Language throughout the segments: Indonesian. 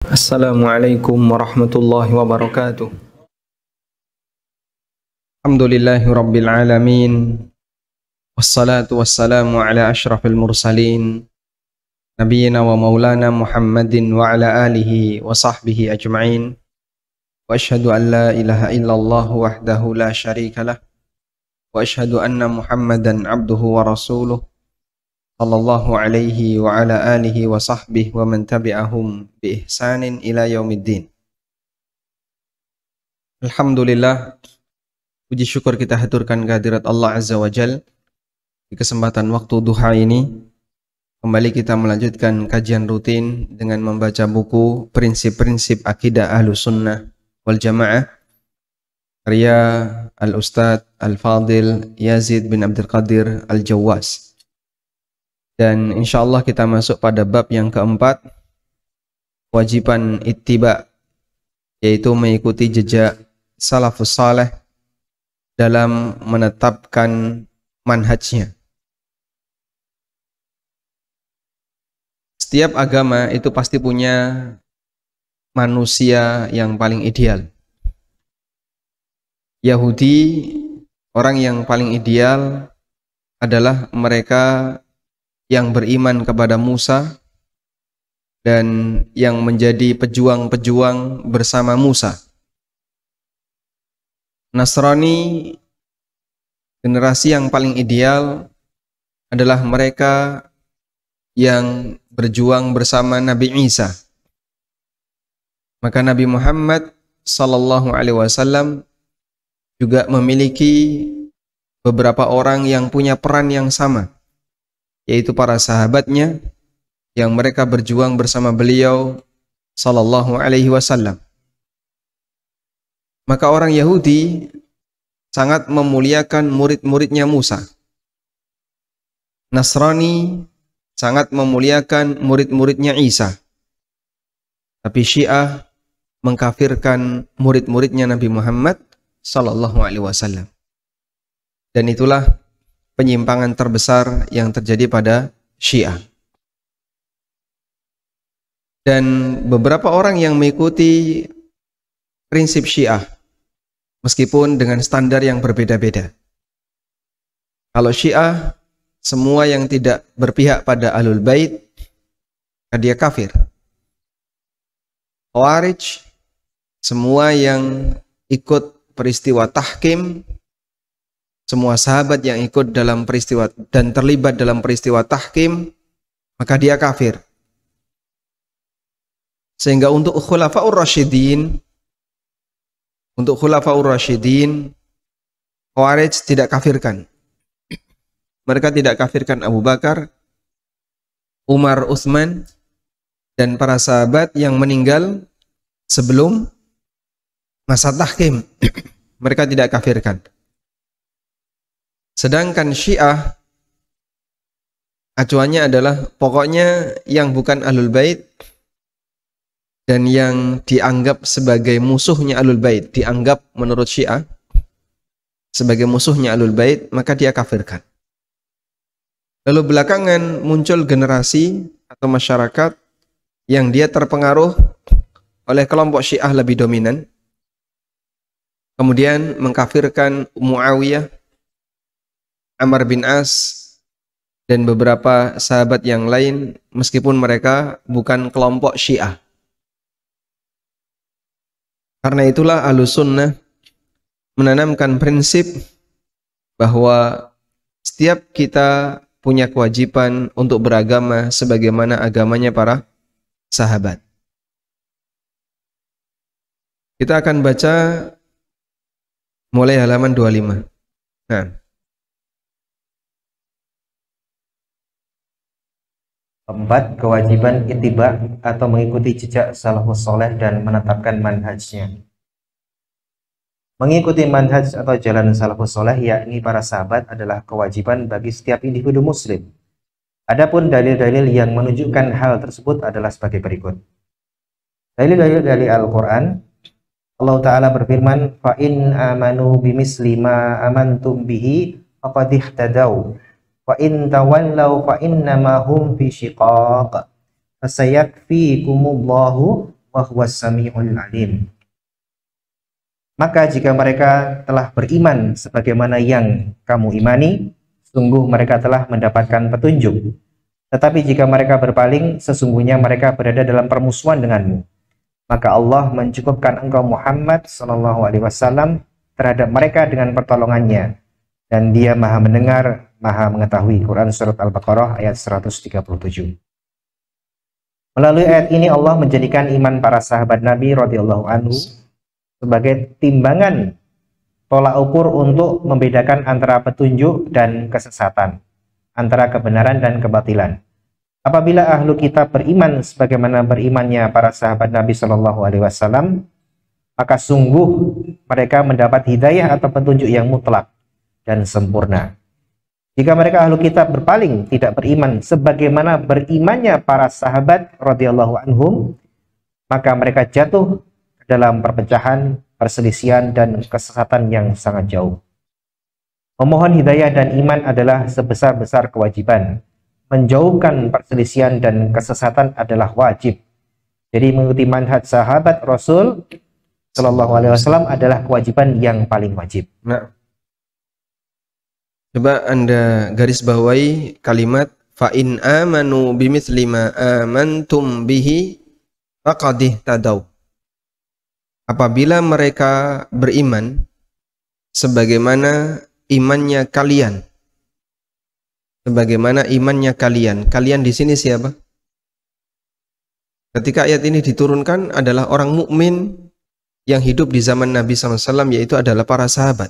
Assalamualaikum warahmatullahi wabarakatuh. Alhamdulillahi rabbil alamin. Wassalatu wassalamu ala ashrafil mursalin Nabiyyina wa maulana Muhammadin wa ala alihi wa sahbihi ajma'in. Wa ashhadu an la ilaha illallah wahdahu la syarika lah. Wa ashhadu anna Muhammadan abduhu wa rasuluh sallallahu alaihi wa ala alihi wa sahbihi wa man tabi'ahum bi ihsanin ila yaumiddin. Alhamdulillah, puji syukur kita haturkan kehadirat Allah Azza wa Jal. Di kesempatan waktu duha ini kembali kita melanjutkan kajian rutin dengan membaca buku Prinsip-prinsip Akidah Ahlus Sunnah wal Jamaah karya Al-Ustadz Al-Fadil Yazid bin Abdul Qadir Al-Jawwas. Dan insyaallah kita masuk pada bab yang keempat, kewajiban ittiba, yaitu mengikuti jejak salafus saleh dalam menetapkan manhajnya. Setiap agama itu pasti punya manusia yang paling ideal. Yahudi, orang yang paling ideal adalah mereka yang beriman kepada Musa dan yang menjadi pejuang-pejuang bersama Musa. Nasrani, generasi yang paling ideal adalah mereka yang berjuang bersama Nabi Isa. Maka Nabi Muhammad sallallahu alaihi wasallam juga memiliki beberapa orang yang punya peran yang sama, yaitu para sahabatnya yang mereka berjuang bersama beliau sallallahu alaihi wasallam. Maka orang Yahudi sangat memuliakan murid-muridnya Musa. Nasrani sangat memuliakan murid-muridnya Isa. Tapi Syiah mengkafirkan murid-muridnya Nabi Muhammad sallallahu alaihi wasallam. Dan itulah penyimpangan terbesar yang terjadi pada Syiah. Dan beberapa orang yang mengikuti prinsip Syiah, meskipun dengan standar yang berbeda-beda. Kalau Syiah, semua yang tidak berpihak pada Ahlul Bait, dia kafir. Khawarij, semua yang ikut peristiwa tahkim, semua sahabat yang ikut dalam peristiwa dan terlibat dalam peristiwa tahkim, maka dia kafir. Sehingga untuk khulafaur rasyidin, Khawarij tidak kafirkan. Mereka tidak kafirkan Abu Bakar, Umar, Utsman, dan para sahabat yang meninggal sebelum masa tahkim. Mereka tidak kafirkan. Sedangkan Syiah acuannya adalah pokoknya yang bukan Ahlul Bait dan yang dianggap sebagai musuhnya Ahlul Bait, dianggap menurut Syiah sebagai musuhnya Ahlul Bait, maka dia kafirkan. Lalu belakangan muncul generasi atau masyarakat yang dia terpengaruh oleh kelompok Syiah lebih dominan, kemudian mengkafirkan Muawiyah, Amr bin As, dan beberapa sahabat yang lain meskipun mereka bukan kelompok Syiah. Karena itulah Ahlus Sunnah menanamkan prinsip bahwa setiap kita punya kewajiban untuk beragama sebagaimana agamanya para sahabat. Kita akan baca mulai halaman 25. Nah, keempat, kewajiban ittiba atau mengikuti jejak salafus saleh dan menetapkan manhajnya. Mengikuti manhaj atau jalan salafus saleh, yakni para sahabat, adalah kewajiban bagi setiap individu muslim. Adapun dalil-dalil yang menunjukkan hal tersebut adalah sebagai berikut. Dalil-dalil dari Al-Quran, Allah Ta'ala berfirman, fa in amanu bimisli ma amantum bihi faqad ihtadaw wa in tawallaw fa innama hum fi shiqaq fasayakfikumullahu wa huwas samiul alim. Maka jika mereka telah beriman sebagaimana yang kamu imani, sungguh mereka telah mendapatkan petunjuk. Tetapi jika mereka berpaling, sesungguhnya mereka berada dalam permusuhan denganmu. Maka Allah mencukupkan engkau Muhammad SAW terhadap mereka dengan pertolongannya. Dan dia maha mendengar, maha mengetahui. Quran Surat Al-Baqarah ayat 137. Melalui ayat ini Allah menjadikan iman para sahabat Nabi radhiyallahu anhu sebagai timbangan tolak ukur untuk membedakan antara petunjuk dan kesesatan, antara kebenaran dan kebatilan. Apabila ahlu kitab beriman sebagaimana berimannya para sahabat Nabi Shallallahu Alaihi Wasallam, maka sungguh mereka mendapat hidayah atau petunjuk yang mutlak dan sempurna. Jika mereka ahlu kitab berpaling, tidak beriman sebagaimana berimannya para sahabat radhiyallahu anhum, maka mereka jatuh dalam perpecahan, perselisihan, dan kesesatan yang sangat jauh. Memohon hidayah dan iman adalah sebesar-besar kewajiban. Menjauhkan perselisihan dan kesesatan adalah wajib. Jadi mengikuti manhaj sahabat Rasul Shallallahu Alaihi Wasallam adalah kewajiban yang paling wajib. Nah, coba Anda garis bawahi kalimat fa in amanu bimithli ma amantum bihi faqad ihtadaw. Apabila mereka beriman sebagaimana imannya kalian, sebagaimana imannya kalian. Kalian di sini siapa? Ketika ayat ini diturunkan adalah orang mukmin yang hidup di zaman Nabi SAW, yaitu adalah para sahabat.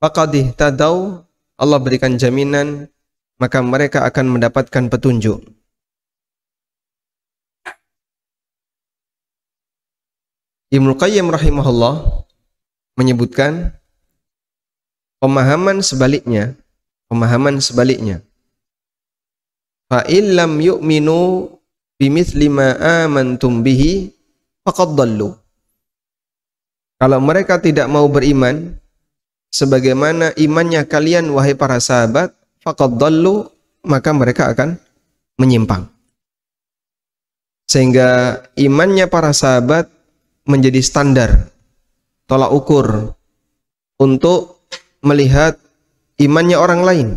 Faqad ihtadaw, Allah berikan jaminan, maka mereka akan mendapatkan petunjuk. Ibnu Qayyim rahimahullah menyebutkan pemahaman sebaliknya. Fa illam yu'minu bimithli ma amantum bihi faqad dhallu. Kalau mereka tidak mau beriman sebagaimana imannya kalian wahai para sahabat, faqad dhallu, maka mereka akan menyimpang. Sehingga imannya para sahabat menjadi standar tolak ukur untuk melihat imannya orang lain.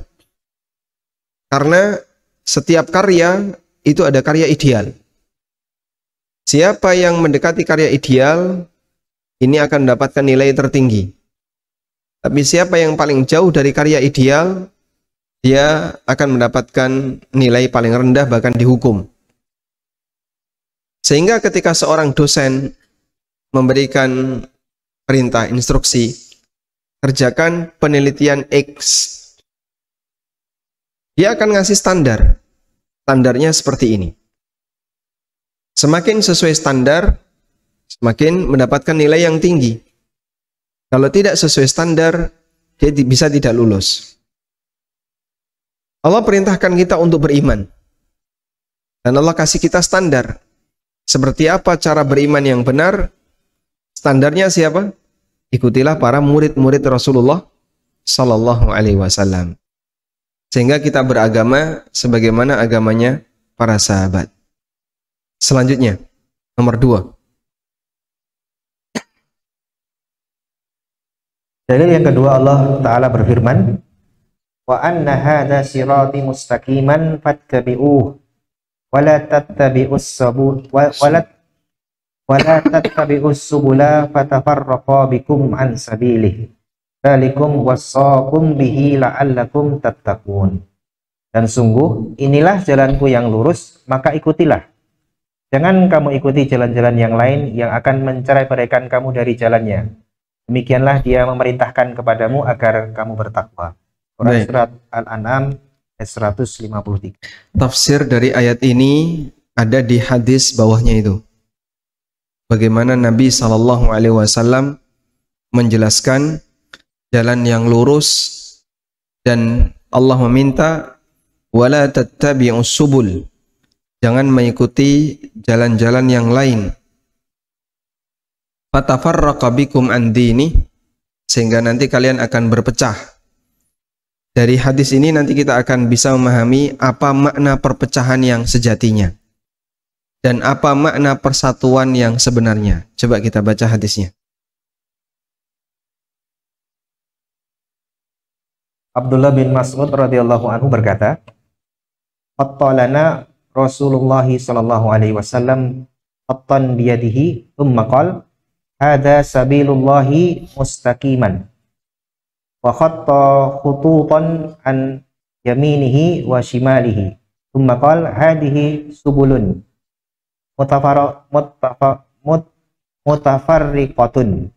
Karena setiap karya itu ada karya ideal. Siapa yang mendekati karya ideal ini akan mendapatkan nilai tertinggi. Tapi siapa yang paling jauh dari karya ideal, dia akan mendapatkan nilai paling rendah, bahkan dihukum. Sehingga ketika seorang dosen memberikan perintah, instruksi, kerjakan penelitian X, dia akan ngasih standar. Standarnya seperti ini. Semakin sesuai standar, semakin mendapatkan nilai yang tinggi. Kalau tidak sesuai standar, dia bisa tidak lulus. Allah perintahkan kita untuk beriman. Dan Allah kasih kita standar. Seperti apa cara beriman yang benar? Standarnya siapa? Ikutilah para murid-murid Rasulullah Sallallahu Alaihi Wasallam. Sehingga kita beragama sebagaimana agamanya para sahabat. Selanjutnya, nomor 2. Dalil yang kedua, Allah Ta'ala berfirman, wa anna hadha sirati mustaqiman fattabi'uh wa la tattabi'us subula fatafarraqa bikum an sabilih dzalikum wassaqum bihi la'allakum tattaqun. Dan sungguh inilah jalanku yang lurus, maka ikutilah. Jangan kamu ikuti jalan-jalan yang lain yang akan mencerai-beraikan kamu dari jalannya. Demikianlah dia memerintahkan kepadamu agar kamu bertakwa. Quran Surat Al-An'am ayat 153. Tafsir dari ayat ini ada di hadis bawahnya itu. Bagaimana Nabi SAW menjelaskan jalan yang lurus, dan Allah meminta wala tattabi'us subul, jangan mengikuti jalan-jalan yang lain, fatafarraqa bikum an dini, sehingga nanti kalian akan berpecah. Dari hadis ini nanti kita akan bisa memahami apa makna perpecahan yang sejatinya. dan apa makna persatuan yang sebenarnya? Coba kita baca hadisnya. Abdullah bin Mas'ud radhiyallahu anhu berkata, "Attalana Rasulullah sallallahu alaihi wasallam attan biyadihi thumma qala hadza sabilullahi mustaqiman wa khatta khututan an yaminihi wa shimalihi thumma qala hadhihi subulun mutafarriqatun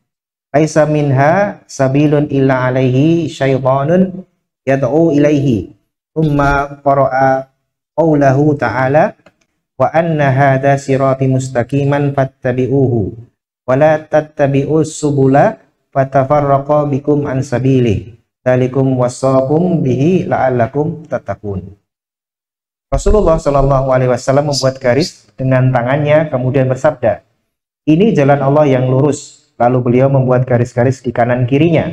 laisa minha sabilun illa alaihi syaitanun yad'u ilaihi thumma qara'a qawlahu ta'ala wa anna hadha sirati mustaqiman fattabi'uhu wa la tattabi'us subula fatafarraqa bikum an sabilihi dzalikum wasaqum bihi la'allakum tattaqun. Rasulullah Shallallahu alaihi wasallam membuat garis dengan tangannya kemudian bersabda, "Ini jalan Allah yang lurus." Lalu beliau membuat garis-garis di kanan kirinya.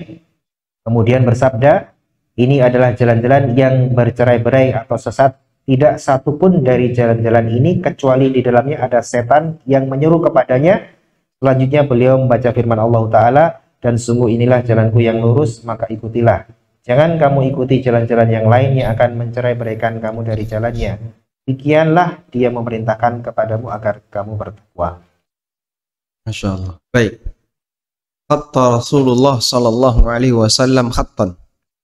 Kemudian bersabda, "Ini adalah jalan-jalan yang bercerai-berai atau sesat. Tidak satupun dari jalan-jalan ini kecuali di dalamnya ada setan yang menyuruh kepadanya." Selanjutnya beliau membaca firman Allah Ta'ala, "Dan sungguh inilah jalanku yang lurus, maka ikutilah. Jangan kamu ikuti jalan-jalan yang lain yang akan mencerai-beraikan kamu dari jalannya. Demikianlah dia memerintahkan kepadamu agar kamu bertakwa." Masya Allah. Baik. Khatta Rasulullah sallallahu alaihi wasallam khattan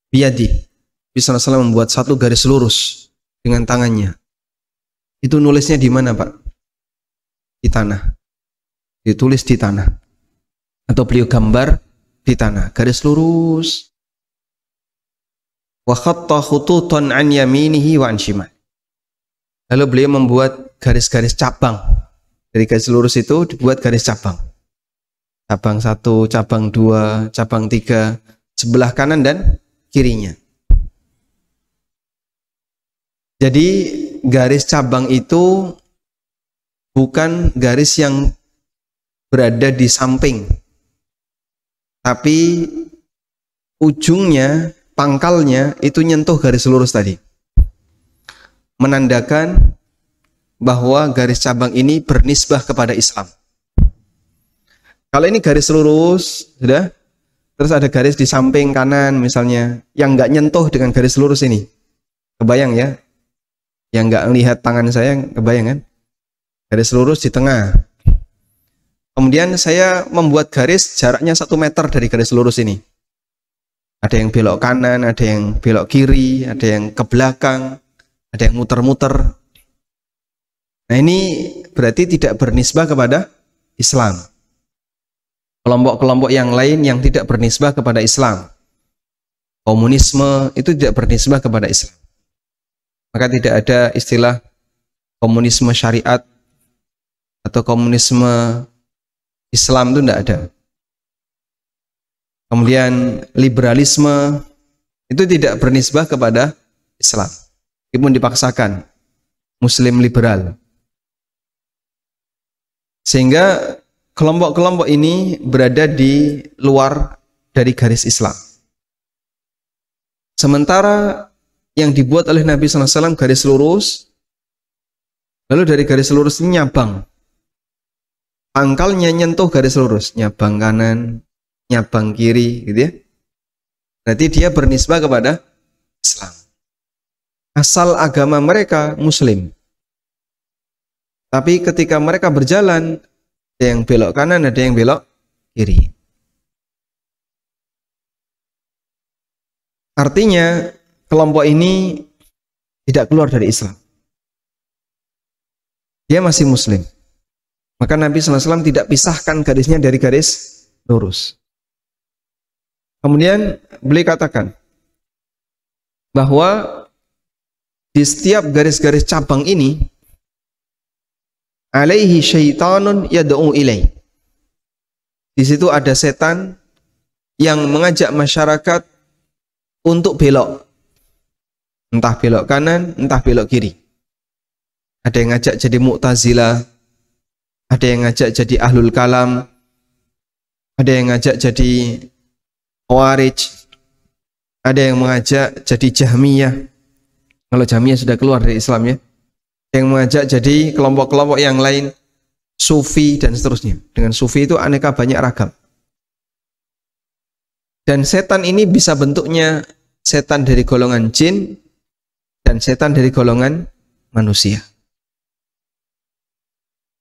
biyadi. Nabi sallallahu alaihi wasallam membuat satu garis lurus dengan tangannya. Itu nulisnya di mana, Pak? Di tanah. Ditulis di tanah. Atau beliau gambar di tanah. Garis lurus. Wa khatta khututan an yaminihi wa an shimal. Lalu beliau membuat garis-garis cabang. Dari garis lurus itu dibuat garis cabang. Cabang 1, cabang 2, cabang 3, sebelah kanan dan kirinya. Jadi garis cabang itu bukan garis yang berada di samping, tapi ujungnya, pangkalnya itu nyentuh garis lurus tadi. Menandakan bahwa garis cabang ini bernisbah kepada Islam. Kalau ini garis lurus, sudah, terus ada garis di samping kanan misalnya, yang nggak nyentuh dengan garis lurus ini, kebayang ya? Yang nggak melihat tangan saya, kebayang kan? Garis lurus di tengah. Kemudian saya membuat garis jaraknya 1 meter dari garis lurus ini. Ada yang belok kanan, ada yang belok kiri, ada yang ke belakang, ada yang muter-muter. Nah ini berarti tidak bernisbah kepada Islam. Kelompok-kelompok yang lain yang tidak bernisbah kepada Islam, komunisme, itu tidak bernisbah kepada Islam. Maka tidak ada istilah komunisme syariat atau komunisme Islam, itu tidak ada. Kemudian liberalisme itu tidak bernisbah kepada Islam, meskipun dipaksakan, Muslim liberal. Sehingga kelompok-kelompok ini berada di luar dari garis Islam. Sementara yang dibuat oleh Nabi SAW garis lurus, lalu dari garis lurus ini nyabang. Pangkalnya nyentuh garis lurus, nyabang kanan, nyabang kiri, gitu ya. Berarti dia bernisbah kepada Islam. Asal agama mereka Muslim. Tapi ketika mereka berjalan, ada yang belok kanan, ada yang belok kiri. Artinya kelompok ini tidak keluar dari Islam. Dia masih Muslim. Maka Nabi SAW tidak pisahkan garisnya dari garis lurus. Kemudian beliau katakan bahwa di setiap garis-garis cabang ini alaihi syaitanun yad'u ilai. Di situ ada setan yang mengajak masyarakat untuk belok. Entah belok kanan, entah belok kiri. Ada yang ngajak jadi Mu'tazilah, ada yang ngajak jadi Ahlul Kalam, ada yang ngajak jadi Khawarij, ada yang mengajak jadi Jahmiyah. Kalau Jahmiyah sudah keluar dari Islam ya. yang mengajak jadi kelompok-kelompok yang lain, sufi dan seterusnya. Dengan sufi itu aneka banyak ragam. Dan setan ini bisa bentuknya setan dari golongan jin dan setan dari golongan manusia.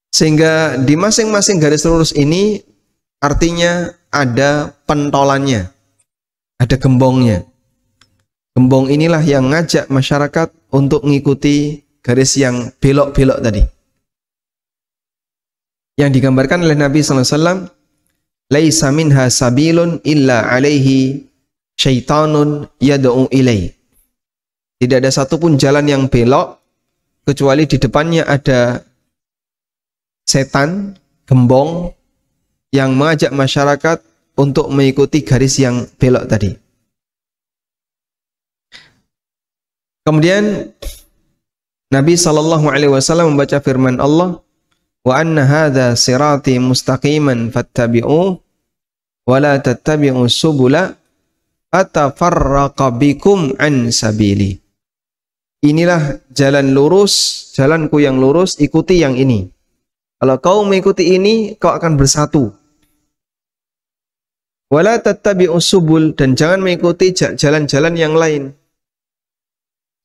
Sehingga di masing-masing garis lurus ini artinya ada pentolannya, ada gembongnya. Gembong inilah yang ngajak masyarakat untuk mengikuti garis yang belok-belok tadi. Yang digambarkan oleh Nabi SAW, laisa minha sabilun illa alaihi syaitanun yad'u ilai. Tidak ada satupun jalan yang belok kecuali di depannya ada setan, gembong yang mengajak masyarakat untuk mengikuti garis yang belok tadi. Kemudian Nabi SAW membaca firman Allah, wa anna hadza sirati mustaqiman fattabi'u wa la tattabi'u subula fatafarraqa bikum an sabili. Inilah jalan lurus, jalanku yang lurus, ikuti yang ini. Kalau kau mengikuti ini, kau akan bersatu. Wa la tattabi'u subul, dan jangan mengikuti jalan-jalan yang lain.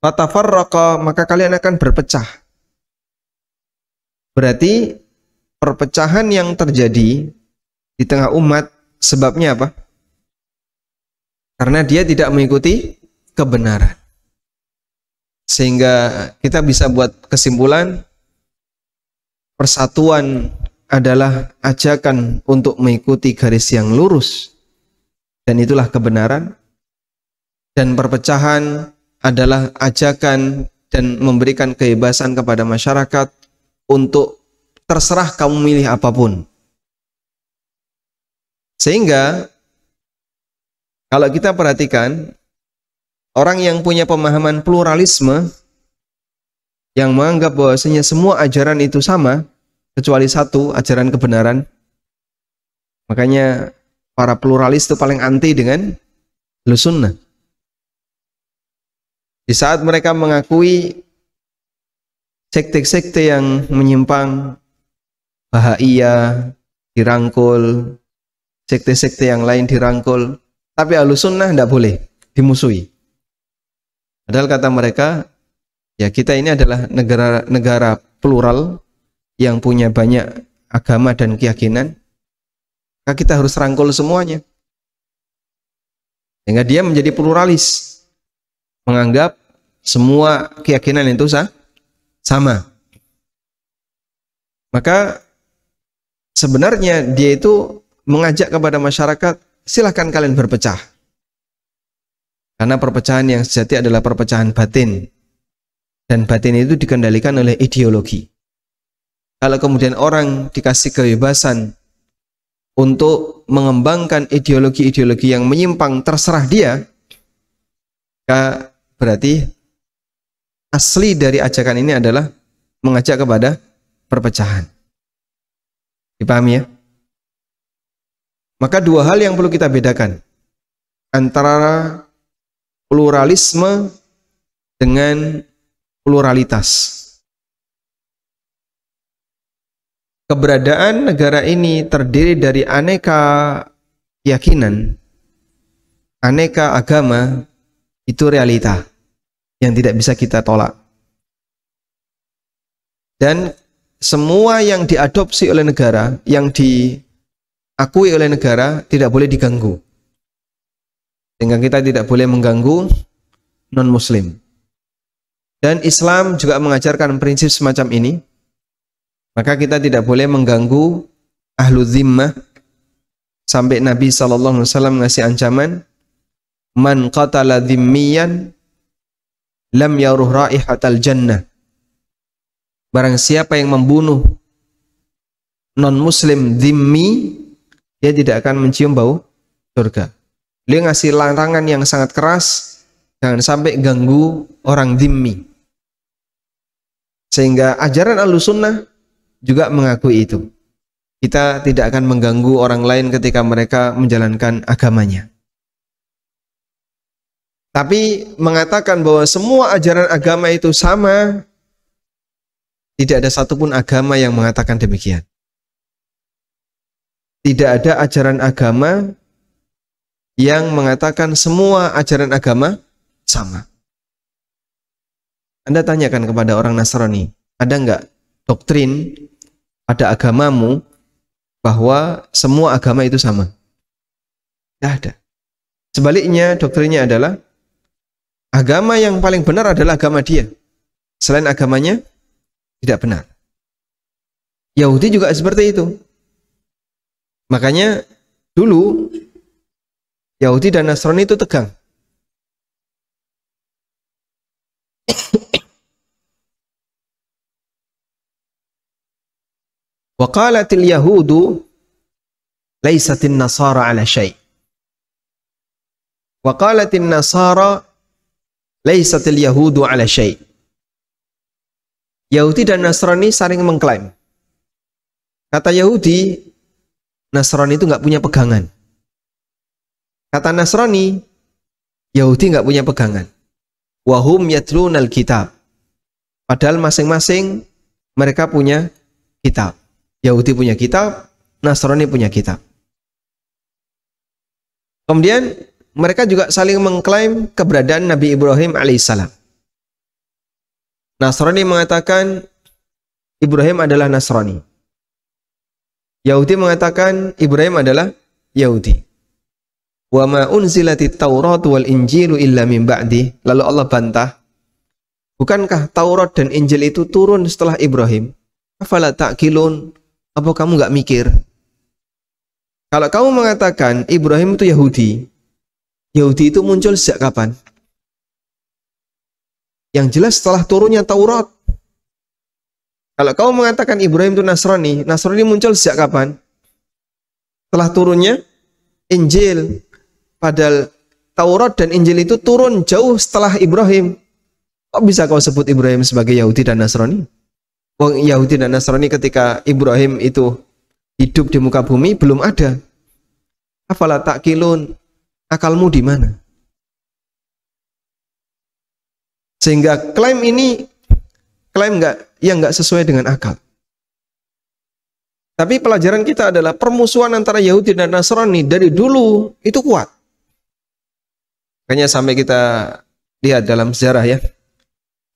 Fatafarraqa, maka kalian akan berpecah. Berarti perpecahan yang terjadi di tengah umat sebabnya apa? Karena dia tidak mengikuti kebenaran. Sehingga kita bisa buat kesimpulan persatuan adalah ajakan untuk mengikuti garis yang lurus, dan itulah kebenaran. Dan perpecahan adalah ajakan dan memberikan kebebasan kepada masyarakat untuk terserah kamu milih apapun. Sehingga kalau kita perhatikan, orang yang punya pemahaman pluralisme, yang menganggap bahwasanya semua ajaran itu sama kecuali satu, ajaran kebenaran, makanya para pluralis itu paling anti dengan Ahlus Sunnah. Di saat mereka mengakui sekte-sekte yang menyimpang, Bahaiyah dirangkul, sekte-sekte yang lain dirangkul, tapi Ahlus Sunnah tidak boleh dimusuhi. Padahal kata mereka, ya kita ini adalah negara plural yang punya banyak agama dan keyakinan, maka kita harus rangkul semuanya. Sehingga dia menjadi pluralis, menganggap semua keyakinan itu sama. Maka sebenarnya dia itu mengajak kepada masyarakat, silahkan kalian berpecah. Karena perpecahan yang sejati adalah perpecahan batin. Dan batin itu dikendalikan oleh ideologi. Kalau kemudian orang dikasih kebebasan untuk mengembangkan ideologi-ideologi yang menyimpang terserah dia, maka berarti asli dari ajakan ini adalah mengajak kepada perpecahan. Dipahami ya? Maka dua hal yang perlu kita bedakan antara pluralisme dengan pluralitas. Keberadaan negara ini terdiri dari aneka keyakinan, aneka agama, itu realita yang tidak bisa kita tolak. Dan semua yang diadopsi oleh negara, yang diakui oleh negara, tidak boleh diganggu. Sehingga kita tidak boleh mengganggu non-muslim. Dan Islam juga mengajarkan prinsip semacam ini. Maka kita tidak boleh mengganggu ahlu zimmah. Sampai Nabi SAW ngasih ancaman, man qatala dhimmiyan lam yaruh raihatal jannah. Barang siapa yang membunuh non-muslim dhimmi, dia tidak akan mencium bau surga. Dia ngasih larangan yang sangat keras, jangan sampai ganggu orang dhimmi. Sehingga ajaran Ahlus Sunnah juga mengakui itu. Kita tidak akan mengganggu orang lain ketika mereka menjalankan agamanya. Tapi mengatakan bahwa semua ajaran agama itu sama, Tidak ada satupun agama yang mengatakan demikian. Tidak ada ajaran agama yang mengatakan semua ajaran agama sama. Anda tanyakan kepada orang Nasrani, ada nggak doktrin pada agamamu bahwa semua agama itu sama? Tidak ada. Sebaliknya doktrinnya adalah agama yang paling benar adalah agama dia. Selain agamanya tidak benar. Yahudi juga seperti itu. Makanya dulu Yahudi dan Nasrani itu tegang. Wa qalatil yahudu laisatin nasara ala syai'. Wa qalatin nasara laisatil yahudu ala syai'. Yahudi dan Nasrani saling mengklaim. Kata Yahudi, Nasrani itu nggak punya pegangan. Kata Nasrani, Yahudi nggak punya pegangan. Wahum yatlunal kitab. Padahal masing-masing mereka punya kitab. Yahudi punya kitab, Nasrani punya kitab. Kemudian mereka juga saling mengklaim keberadaan Nabi Ibrahim alaihissalam. Nasrani mengatakan Ibrahim adalah Nasrani. Yahudi mengatakan Ibrahim adalah Yahudi. Wa ma unzilatit Taurat wal Injilu illa min ba'di. Lalu Allah bantah, bukankah Taurat dan Injil itu turun setelah Ibrahim? Afala ta'qilun? Apa kamu nggak mikir? Kalau kamu mengatakan Ibrahim itu Yahudi, Yahudi itu muncul sejak kapan? Yang jelas setelah turunnya Taurat. Kalau kamu mengatakan Ibrahim itu Nasrani, Nasrani muncul sejak kapan? Setelah turunnya Injil. Padahal Taurat dan Injil itu turun jauh setelah Ibrahim. Kok bisa kau sebut Ibrahim sebagai Yahudi dan Nasrani? Wong Yahudi dan Nasrani ketika Ibrahim itu hidup di muka bumi belum ada. Afala ta'qilun? Akalmu di mana? Sehingga klaim ini klaim yang nggak sesuai dengan akal. Tapi pelajaran kita adalah permusuhan antara Yahudi dan Nasrani dari dulu itu kuat. Makanya sampai kita lihat dalam sejarah ya,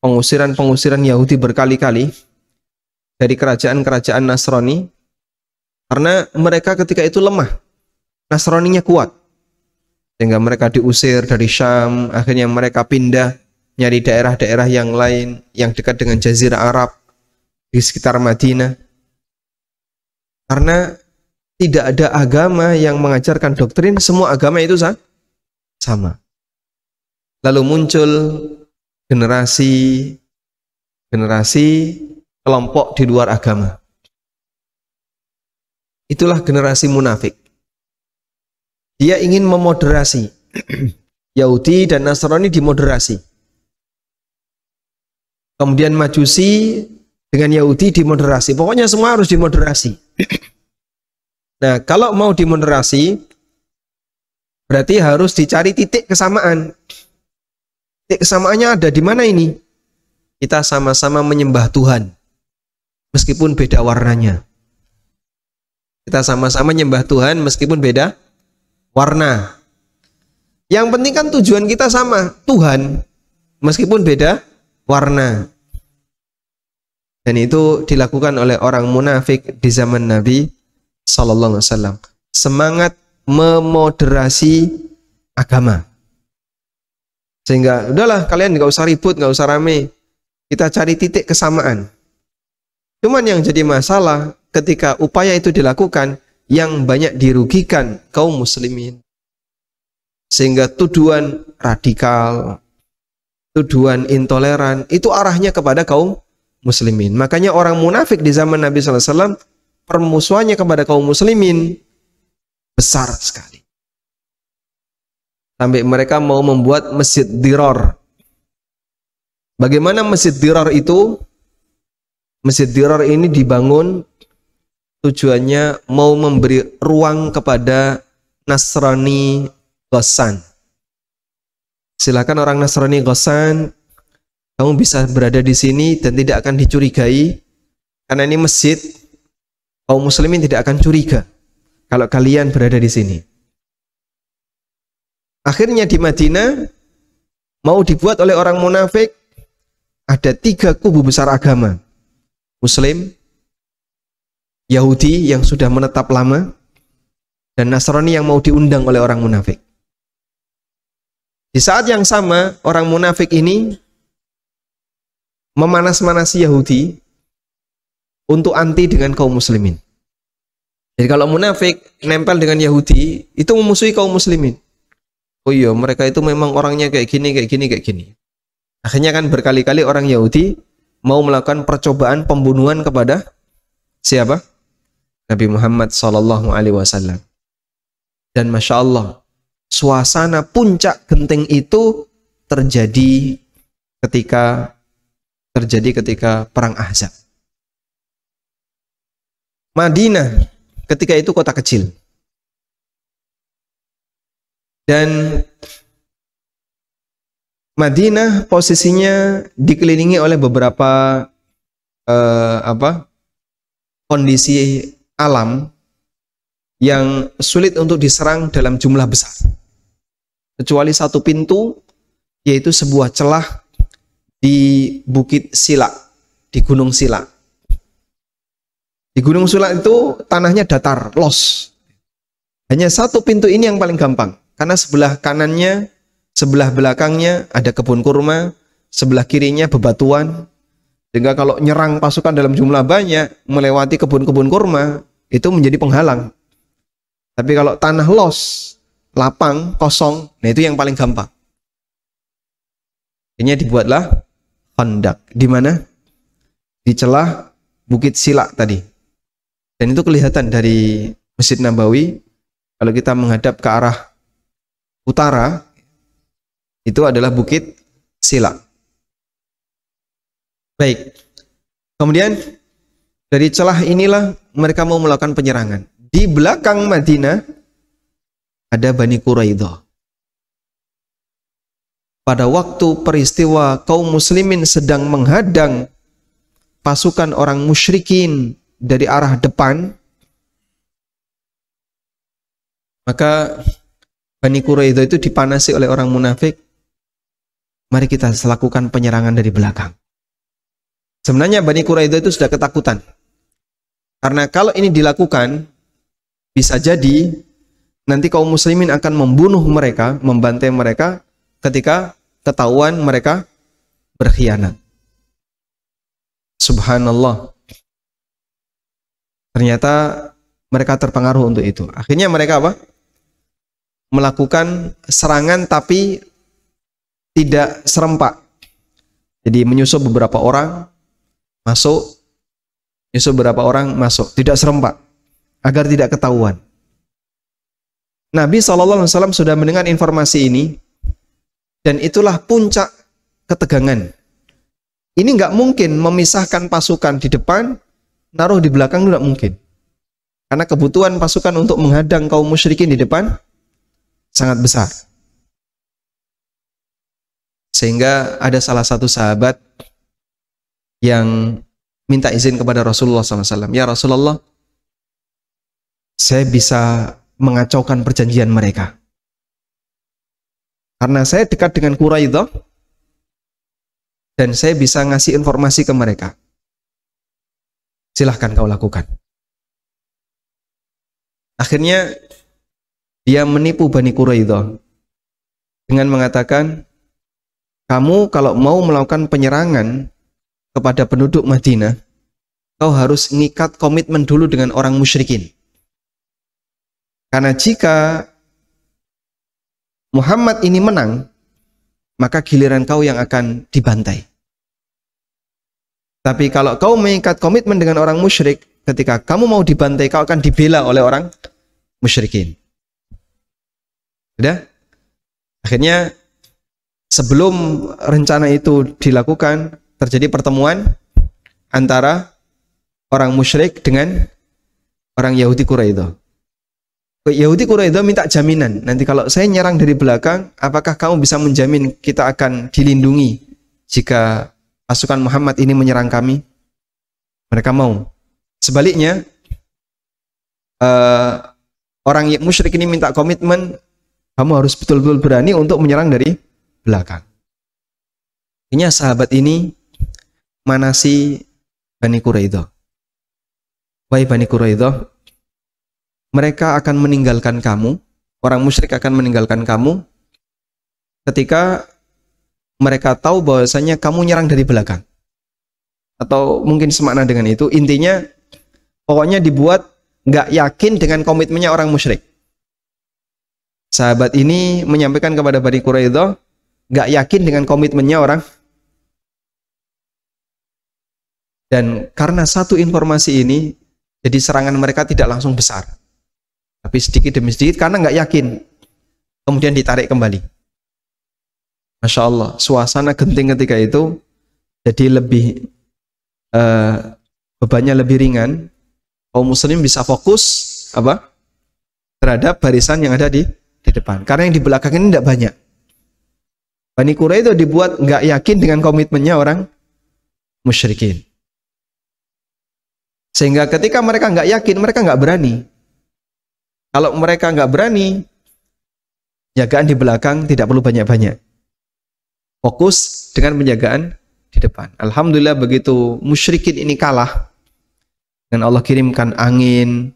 pengusiran Yahudi berkali-kali dari kerajaan-kerajaan Nasrani karena mereka ketika itu lemah, Nasraninya kuat, sehingga mereka diusir dari Syam. Akhirnya mereka pindah nyari daerah-daerah yang lain yang dekat dengan Jazirah Arab di sekitar Madinah. Karena tidak ada agama yang mengajarkan doktrin semua agama itu sama. Lalu muncul generasi kelompok di luar agama. Itulah generasi munafik. Dia ingin memoderasi. Yahudi dan Nasrani dimoderasi. Kemudian Majusi dengan Yahudi dimoderasi. Pokoknya semua harus dimoderasi. Nah, kalau mau dimoderasi, berarti harus dicari titik kesamaan. Titik kesamaannya ada di mana ini? Kita sama-sama menyembah Tuhan, meskipun beda warnanya. Kita sama-sama menyembah Tuhan, meskipun beda warna. Yang penting kan tujuan kita sama, Tuhan, meskipun beda warna. Dan itu dilakukan oleh orang munafik di zaman Nabi Sallallahu Alaihi Wasallam. Semangat memoderasi agama. Sehingga udahlah kalian nggak usah ribut, nggak usah rame. Kita cari titik kesamaan. Cuman yang jadi masalah ketika upaya itu dilakukan, yang banyak dirugikan kaum muslimin. Sehingga tuduhan radikal, tuduhan intoleran itu arahnya kepada kaum muslimin. Makanya orang munafik di zaman Nabi sallallahu alaihi wasallam permusuhannya kepada kaum muslimin besar sekali. Sampai mereka mau membuat masjid Dirar. Bagaimana masjid Dirar itu? Masjid Dirar ini dibangun tujuannya mau memberi ruang kepada Nasrani Ghassan. Silakan orang Nasrani Ghassan, kamu bisa berada di sini dan tidak akan dicurigai Karena ini masjid, kaum muslimin tidak akan curiga kalau kalian berada di sini. Akhirnya di Madinah mau dibuat oleh orang munafik ada 3 kubu besar agama. Muslim, Yahudi yang sudah menetap lama, dan Nasrani yang mau diundang oleh orang munafik. Di saat yang sama, orang munafik ini memanas-manasi Yahudi untuk anti dengan kaum muslimin. Jadi kalau munafik nempel dengan Yahudi, itu memusuhi kaum muslimin. Oh iya, mereka itu memang orangnya kayak gini, kayak gini, kayak gini. Akhirnya kan berkali-kali orang Yahudi mau melakukan percobaan pembunuhan kepada siapa? Nabi Muhammad SAW. Dan Masya Allah, suasana puncak genting itu terjadi ketika Perang Ahzab. Madinah ketika itu kota kecil. Dan Madinah posisinya dikelilingi oleh beberapa kondisi alam yang sulit untuk diserang dalam jumlah besar. Kecuali satu pintu, yaitu sebuah celah di Bukit Sila, di Gunung Sila. Di Gunung Sila itu tanahnya datar, los. Hanya satu pintu ini yang paling gampang, karena sebelah kanannya, sebelah belakangnya ada kebun kurma, sebelah kirinya bebatuan. Sehingga kalau nyerang pasukan dalam jumlah banyak, melewati kebun-kebun kurma, itu menjadi penghalang. Tapi kalau tanah los, lapang, kosong, nah itu yang paling gampang. Ini dibuatlah khandak. Di mana? Di celah Bukit Sila tadi. Dan itu kelihatan dari Masjid Nabawi. Kalau kita menghadap ke arah utara, itu adalah Bukit Sila. Baik. Kemudian dari celah inilah mereka mau melakukan penyerangan. Di belakang Madinah ada Bani Quraidah. Pada waktu peristiwa kaum muslimin sedang menghadang pasukan orang musyrikin dari arah depan, maka Bani Quraidah itu dipanasi oleh orang munafik. Mari kita lakukan penyerangan dari belakang. Sebenarnya Bani Quraidah itu sudah ketakutan. Karena kalau ini dilakukan, bisa jadi nanti kaum muslimin akan membunuh mereka, membantai mereka ketika ketahuan mereka berkhianat. Subhanallah. Ternyata mereka terpengaruh untuk itu. Akhirnya mereka apa? Melakukan serangan tapi tidak serempak. Jadi menyusup beberapa orang masuk, tidak serempak, agar tidak ketahuan. Nabi SAW sudah mendengar informasi ini, dan itulah puncak ketegangan. Ini nggak mungkin memisahkan pasukan di depan, naruh di belakang, tidak mungkin. Karena kebutuhan pasukan untuk menghadang kaum musyrikin di depan sangat besar. Sehingga ada salah satu sahabat yang minta izin kepada Rasulullah SAW. Ya Rasulullah, saya bisa mengacaukan perjanjian mereka. Karena saya dekat dengan Quraidah, dan saya bisa ngasih informasi ke mereka. Silahkan kau lakukan. Akhirnya dia menipu Bani Quraidah dengan mengatakan, kamu kalau mau melakukan penyerangan kepada penduduk Madinah, kau harus ngikat komitmen dulu dengan orang musyrikin. Karena jika Muhammad ini menang, maka giliran kau yang akan dibantai. Tapi kalau kau mengikat komitmen dengan orang musyrik, ketika kamu mau dibantai, kau akan dibela oleh orang musyrikin. Sudah? Akhirnya sebelum rencana itu dilakukan, terjadi pertemuan antara orang musyrik dengan orang Yahudi Quraidah. Yahudi Quraidah minta jaminan, nanti kalau saya nyerang dari belakang, apakah kamu bisa menjamin kita akan dilindungi jika pasukan Muhammad ini menyerang kami? Mereka mau. Sebaliknya, orang yang musyrik ini minta komitmen, kamu harus betul-betul berani untuk menyerang dari belakang. Akhirnya sahabat ini manasi Bani Quraidah. Wahai Bani Quraidah, mereka akan meninggalkan kamu, orang musyrik akan meninggalkan kamu ketika mereka tahu bahwasanya kamu nyerang dari belakang. Atau mungkin semakna dengan itu, intinya pokoknya dibuat nggak yakin dengan komitmennya orang musyrik. Sahabat ini menyampaikan kepada Bani Quraidah nggak yakin dengan komitmennya orang. Dan karena satu informasi ini, jadi serangan mereka tidak langsung besar, tapi sedikit demi sedikit karena nggak yakin, kemudian ditarik kembali. Masya Allah, suasana genting ketika itu jadi lebih bebannya lebih ringan. Kaum muslim bisa fokus terhadap barisan yang ada di depan, karena yang di belakang ini tidak banyak. Bani Quraidah dibuat nggak yakin dengan komitmennya orang musyrikin, sehingga ketika mereka nggak yakin, mereka nggak berani. Kalau mereka nggak berani, jagaan di belakang tidak perlu banyak-banyak, fokus dengan penjagaan di depan. Alhamdulillah begitu musyrikin ini kalah, dan Allah kirimkan angin,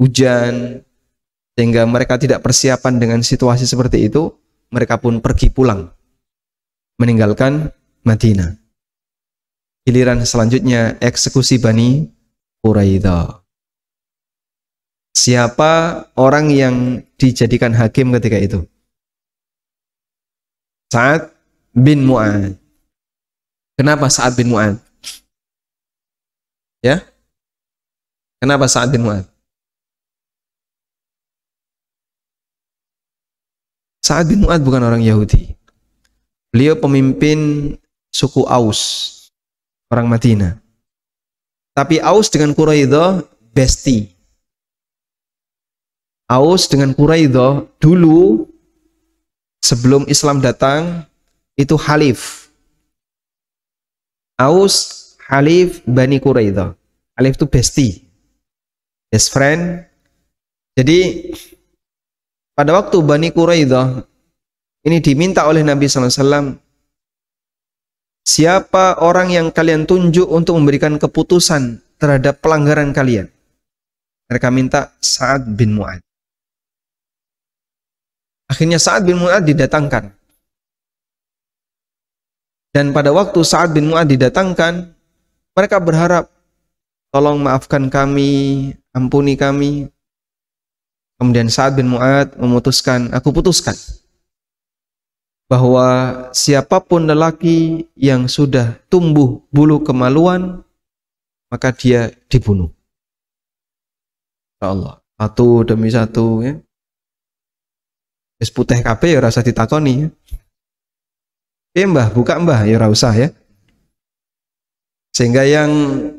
hujan, sehingga mereka tidak persiapan dengan situasi seperti itu. Mereka pun pergi pulang, meninggalkan Madinah. Giliran selanjutnya eksekusi Bani Quraidah. Siapa orang yang dijadikan hakim ketika itu? Sa'ad bin Mu'adz. Kenapa Sa'ad bin Mu'adz? Ya? Kenapa Sa'ad bin Mu'adz? Sa'ad bin Mu'adz bukan orang Yahudi. Beliau pemimpin suku Aus, orang Madinah. Tapi Aus dengan Quraidah bestie. Aus dengan Quraidah dulu sebelum Islam datang itu halif. Aus halif Bani Quraidah. Halif itu bestie, best friend. Jadi pada waktu Bani Quraidah ini diminta oleh Nabi SAW, siapa orang yang kalian tunjuk untuk memberikan keputusan terhadap pelanggaran kalian? Mereka minta Sa'ad bin Mu'adz. Akhirnya Sa'ad bin Mu'adz didatangkan. Dan pada waktu Sa'ad bin Mu'adz didatangkan, mereka berharap, tolong maafkan kami, ampuni kami. Kemudian Sa'ad bin Mu'adz memutuskan, aku putuskan bahwa siapapun lelaki yang sudah tumbuh bulu kemaluan, maka dia dibunuh. Ya Allah, satu demi satu ya. Wis putih kabeh ya rasa ditakoni ya. Mbah, buka mbah ya ora usah ya. Sehingga yang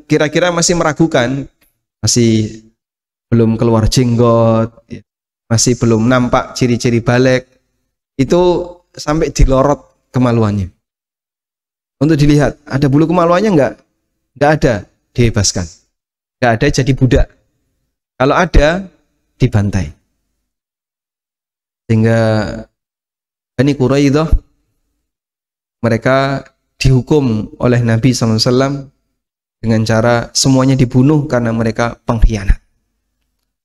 kira-kira masih meragukan, masih belum keluar jenggot, masih belum nampak ciri-ciri balik, itu sampai dilorot kemaluannya. Untuk dilihat, ada bulu kemaluannya enggak? Enggak ada, dibebaskan. Enggak ada, jadi budak. Kalau ada, dibantai. Sehingga Bani Quraidah mereka dihukum oleh Nabi SAW dengan cara semuanya dibunuh karena mereka pengkhianat.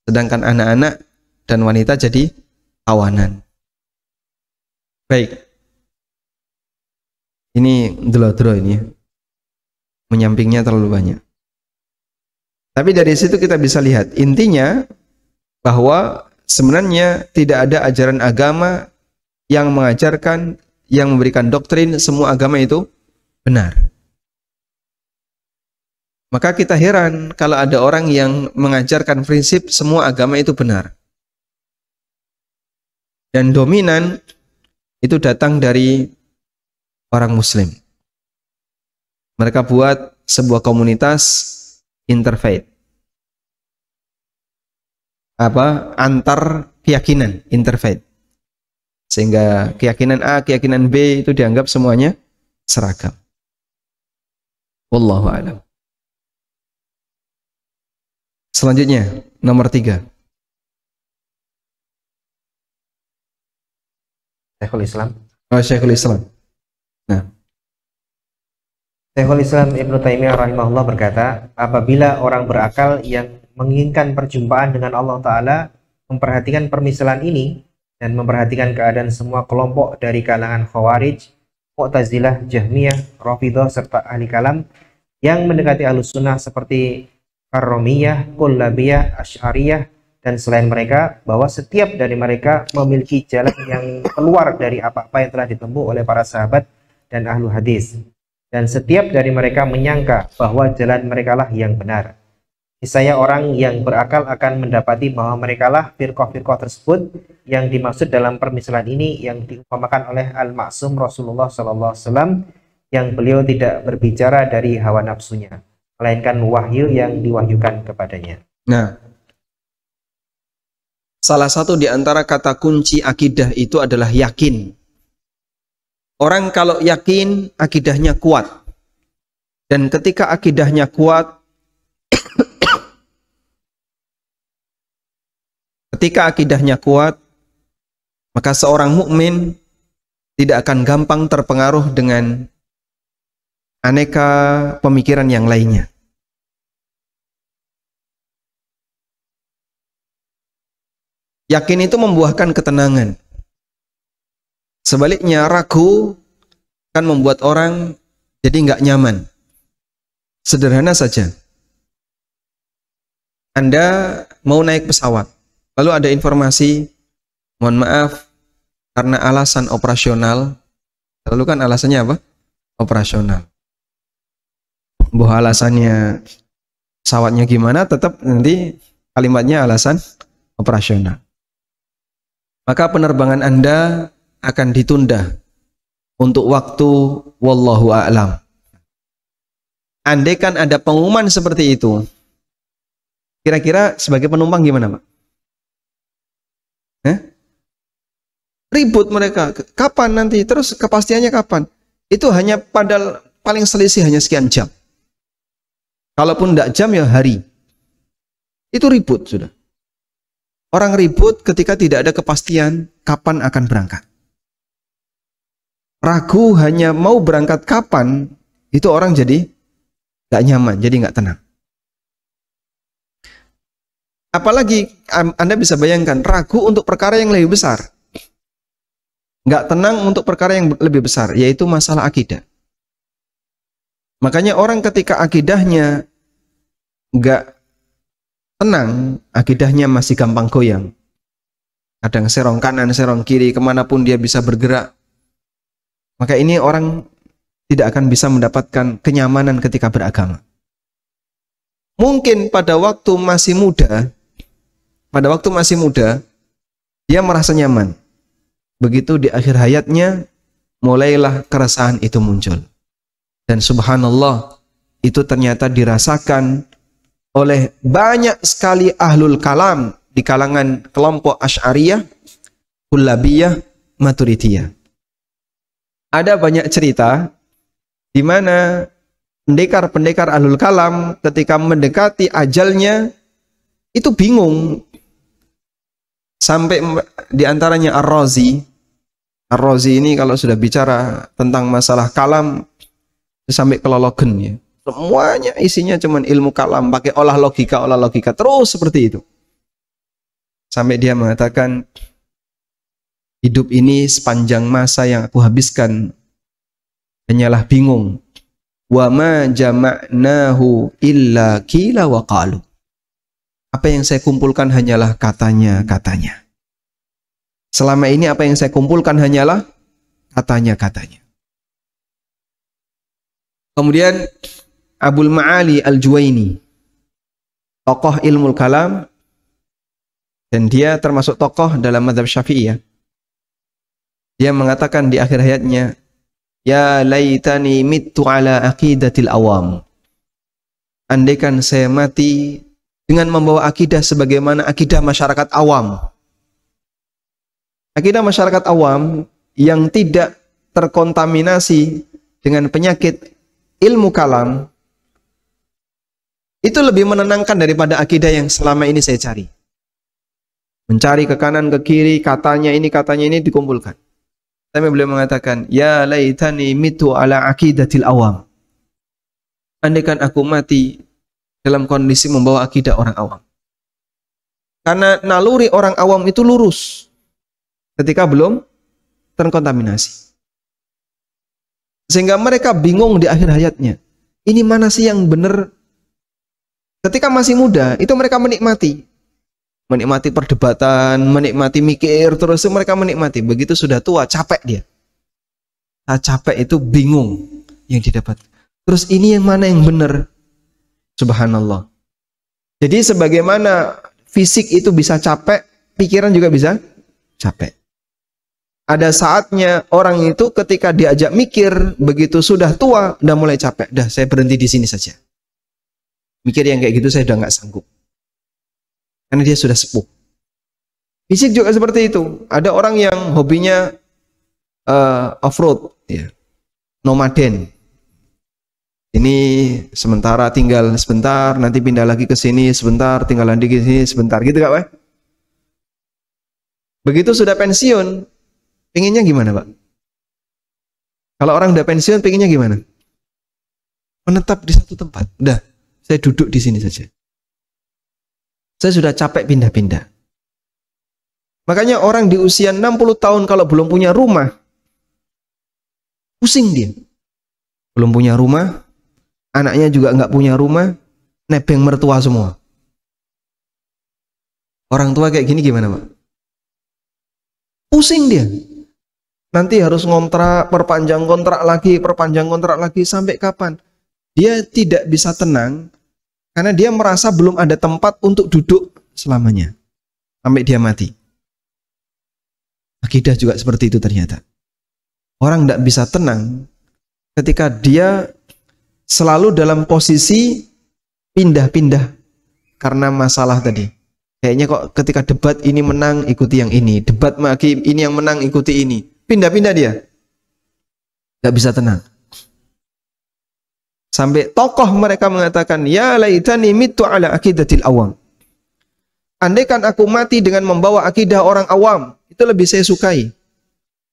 Sedangkan anak-anak dan wanita jadi tawanan. Baik. Ini delo-delo ini ya. Menyampingnya terlalu banyak. Tapi dari situ kita bisa lihat intinya bahwa sebenarnya tidak ada ajaran agama yang mengajarkan, yang memberikan doktrin semua agama itu benar. Maka kita heran kalau ada orang yang mengajarkan prinsip semua agama itu benar. Dan dominan itu datang dari orang Muslim. Mereka buat sebuah komunitas interfaith. Antar keyakinan, interfaith. Sehingga keyakinan A, keyakinan B itu dianggap semuanya seragam. Wallahu a'lam. Selanjutnya, nomor 3. Syekhul Islam. Syekhul Islam. Nah, Syekhul Islam Ibnu Taimiyah rahimahullah berkata, apabila orang berakal yang menginginkan perjumpaan dengan Allah Ta'ala memperhatikan permisalan ini dan memperhatikan keadaan semua kelompok dari kalangan Khawarij, Mu'tazilah, Jahmiyah, Rafidhah, serta ahli kalam yang mendekati Ahlus Sunnah seperti Karramiyah, Kullabiyah, Asy'ariyah, dan selain mereka, bahwa setiap dari mereka memiliki jalan yang keluar dari apa-apa yang telah ditempuh oleh para sahabat dan ahlu hadis. Dan setiap dari mereka menyangka bahwa jalan mereka lah yang benar. Niscaya orang yang berakal akan mendapati bahwa mereka lah firqah-firqah tersebut yang dimaksud dalam permisalan ini, yang diumpamakan oleh Al-Ma'sum Rasulullah SAW, yang beliau tidak berbicara dari hawa nafsunya, melainkan wahyu yang diwahyukan kepadanya. Nah, salah satu di antara kata kunci akidah itu adalah yakin. Orang kalau yakin, akidahnya kuat. Dan ketika akidahnya kuat, maka seorang mukmin tidak akan gampang terpengaruh dengan aneka pemikiran yang lainnya. Yakin itu membuahkan ketenangan. Sebaliknya, ragu akan membuat orang jadi nggak nyaman. Sederhana saja. Anda mau naik pesawat, lalu ada informasi, mohon maaf, karena alasan operasional, lalu kan alasannya apa? Operasional. Bahwa alasannya pesawatnya gimana, tetap nanti kalimatnya alasan operasional. Maka penerbangan Anda akan ditunda untuk waktu wallahu a'lam. Andai kan ada pengumuman seperti itu, kira-kira sebagai penumpang gimana, Pak? Ribut mereka, kapan nanti? Terus kepastiannya kapan? Itu hanya padahal paling selisih hanya sekian jam. Kalaupun tidak jam ya hari. Itu ribut sudah. Orang ribut ketika tidak ada kepastian kapan akan berangkat. Ragu hanya mau berangkat kapan, itu orang jadi gak nyaman, jadi gak tenang. Apalagi Anda bisa bayangkan, ragu untuk perkara yang lebih besar. Gak tenang untuk perkara yang lebih besar, yaitu masalah akidah. Makanya orang ketika akidahnya gak tenang, akidahnya masih gampang goyang. Kadang serong kanan, serong kiri, kemanapun dia bisa bergerak. Maka ini orang tidak akan bisa mendapatkan kenyamanan ketika beragama. Mungkin pada waktu masih muda, dia merasa nyaman. Begitu di akhir hayatnya, mulailah keresahan itu muncul. Dan subhanallah, itu ternyata dirasakan oleh banyak sekali ahlul kalam di kalangan kelompok Asy'ariyah, Kullabiyah, Maturidiyah. Ada banyak cerita di mana pendekar-pendekar ahlul kalam ketika mendekati ajalnya itu bingung. Sampai diantaranya Ar-Razi. Ar-Razi ini kalau sudah bicara tentang masalah kalam sampai kelologen ya. Semuanya isinya cuman ilmu kalam, pakai olah logika, terus seperti itu. Sampai dia mengatakan, hidup ini sepanjang masa yang aku habiskan hanyalah bingung. Wa ma jama'nahu illa qila wa qalu. Apa yang saya kumpulkan hanyalah katanya. Selama ini apa yang saya kumpulkan hanyalah katanya. Kemudian Abul Ma'ali Al-Juwaini, tokoh ilmu kalam, dan dia termasuk tokoh dalam mazhab Syafi'iyah. Dia mengatakan di akhir hayatnya, ya laitani mittu ala aqidatil awam. Andaikan saya mati dengan membawa akidah sebagaimana akidah masyarakat awam. Akidah masyarakat awam yang tidak terkontaminasi dengan penyakit ilmu kalam, Itu lebih menenangkan daripada akidah yang selama ini saya cari. Mencari ke kanan, ke kiri, katanya ini dikumpulkan. Tapi beliau mengatakan, ya laitani mitu ala aqidatil awam. Andaikan aku mati dalam kondisi membawa akidah orang awam. Karena naluri orang awam itu lurus ketika belum terkontaminasi. Sehingga mereka bingung di akhir hayatnya. Ini mana sih yang benar? Ketika masih muda, itu mereka menikmati. Menikmati perdebatan, menikmati mikir, terus mereka menikmati. Begitu sudah tua, capek dia. Nah, capek itu bingung yang didapat. Terus ini yang mana yang benar? Subhanallah. Jadi sebagaimana fisik itu bisa capek, pikiran juga bisa capek. Ada saatnya orang itu ketika diajak mikir, begitu sudah tua, udah mulai capek. Dah, saya berhenti di sini saja. Mikir yang kayak gitu saya udah nggak sanggup. Karena dia sudah sepuh. Fisik juga seperti itu. Ada orang yang hobinya off-road, ya, nomaden. Ini sementara tinggal sebentar, nanti pindah lagi ke sini sebentar, tinggal lagi ke sini sebentar, gitu Kak, Pak? Begitu sudah pensiun, pengennya gimana, Pak? Kalau orang udah pensiun, pengennya gimana? Menetap di satu tempat. Udah, saya duduk di sini saja. Saya sudah capek pindah-pindah. Makanya orang di usia 60 tahun kalau belum punya rumah, pusing dia. Belum punya rumah, anaknya juga nggak punya rumah, nebeng mertua semua. Orang tua kayak gini gimana, Pak? Pusing dia. Nanti harus ngontrak, perpanjang kontrak lagi, sampai kapan? Dia tidak bisa tenang, karena dia merasa belum ada tempat untuk duduk selamanya. Sampai dia mati. Akidah juga seperti itu ternyata. Orang tidak bisa tenang ketika dia selalu dalam posisi pindah-pindah karena masalah tadi. Kayaknya kok ketika debat ini menang ikuti yang ini, debat lagi ini yang menang ikuti ini. Pindah-pindah dia. Tidak bisa tenang. Sampai tokoh mereka mengatakan, ya laitani mitu ala aqidatil awam. Andaikan aku mati dengan membawa akidah orang awam, itu lebih saya sukai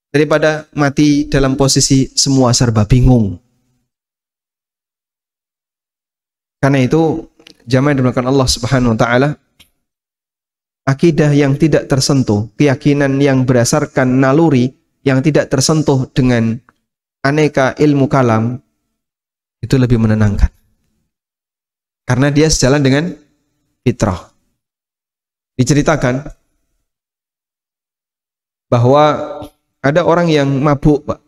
daripada mati dalam posisi semua serba bingung. Karena itu, jamaah yang dimuliakan Allah Subhanahu wa taala, akidah yang tidak tersentuh, keyakinan yang berdasarkan naluri yang tidak tersentuh dengan aneka ilmu kalam, itu lebih menenangkan. Karena dia sejalan dengan fitrah. Diceritakan bahwa ada orang yang mabuk, Pak.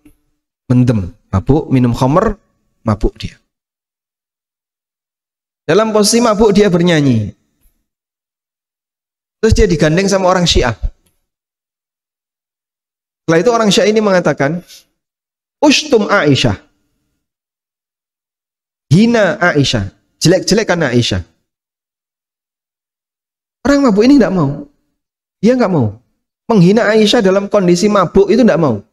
Mendem, mabuk, minum khamr, mabuk dia. Dalam posisi mabuk dia bernyanyi. Terus dia digandeng sama orang Syiah. Setelah itu orang Syiah ini mengatakan, "Ushtum Aisyah." Hina Aisyah, jelek-jelekan Aisyah. Orang mabuk ini tidak mau. Dia nggak mau. Menghina Aisyah dalam kondisi mabuk itu tidak mau.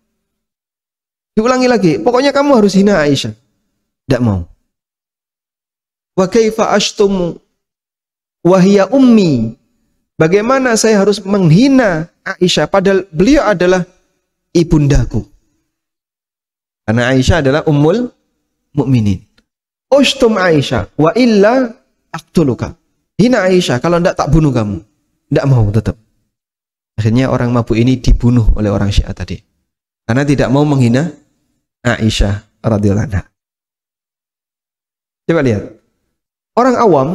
Diulangi lagi, pokoknya kamu harus hina Aisyah. Tidak mau. Wa kaifa ashtumu wa hiya ummi. Bagaimana saya harus menghina Aisyah padahal beliau adalah ibundaku. Karena Aisyah adalah ummul mukminin. Ushtum Aisyah wa illa aqtuluka. Hina Aisyah, kalau tidak tak bunuh kamu. Tidak mau tetap. Akhirnya orang mabuk ini dibunuh oleh orang Syiah tadi. Karena tidak mau menghina Aisyah radhiyallahu anha. Coba lihat. Orang awam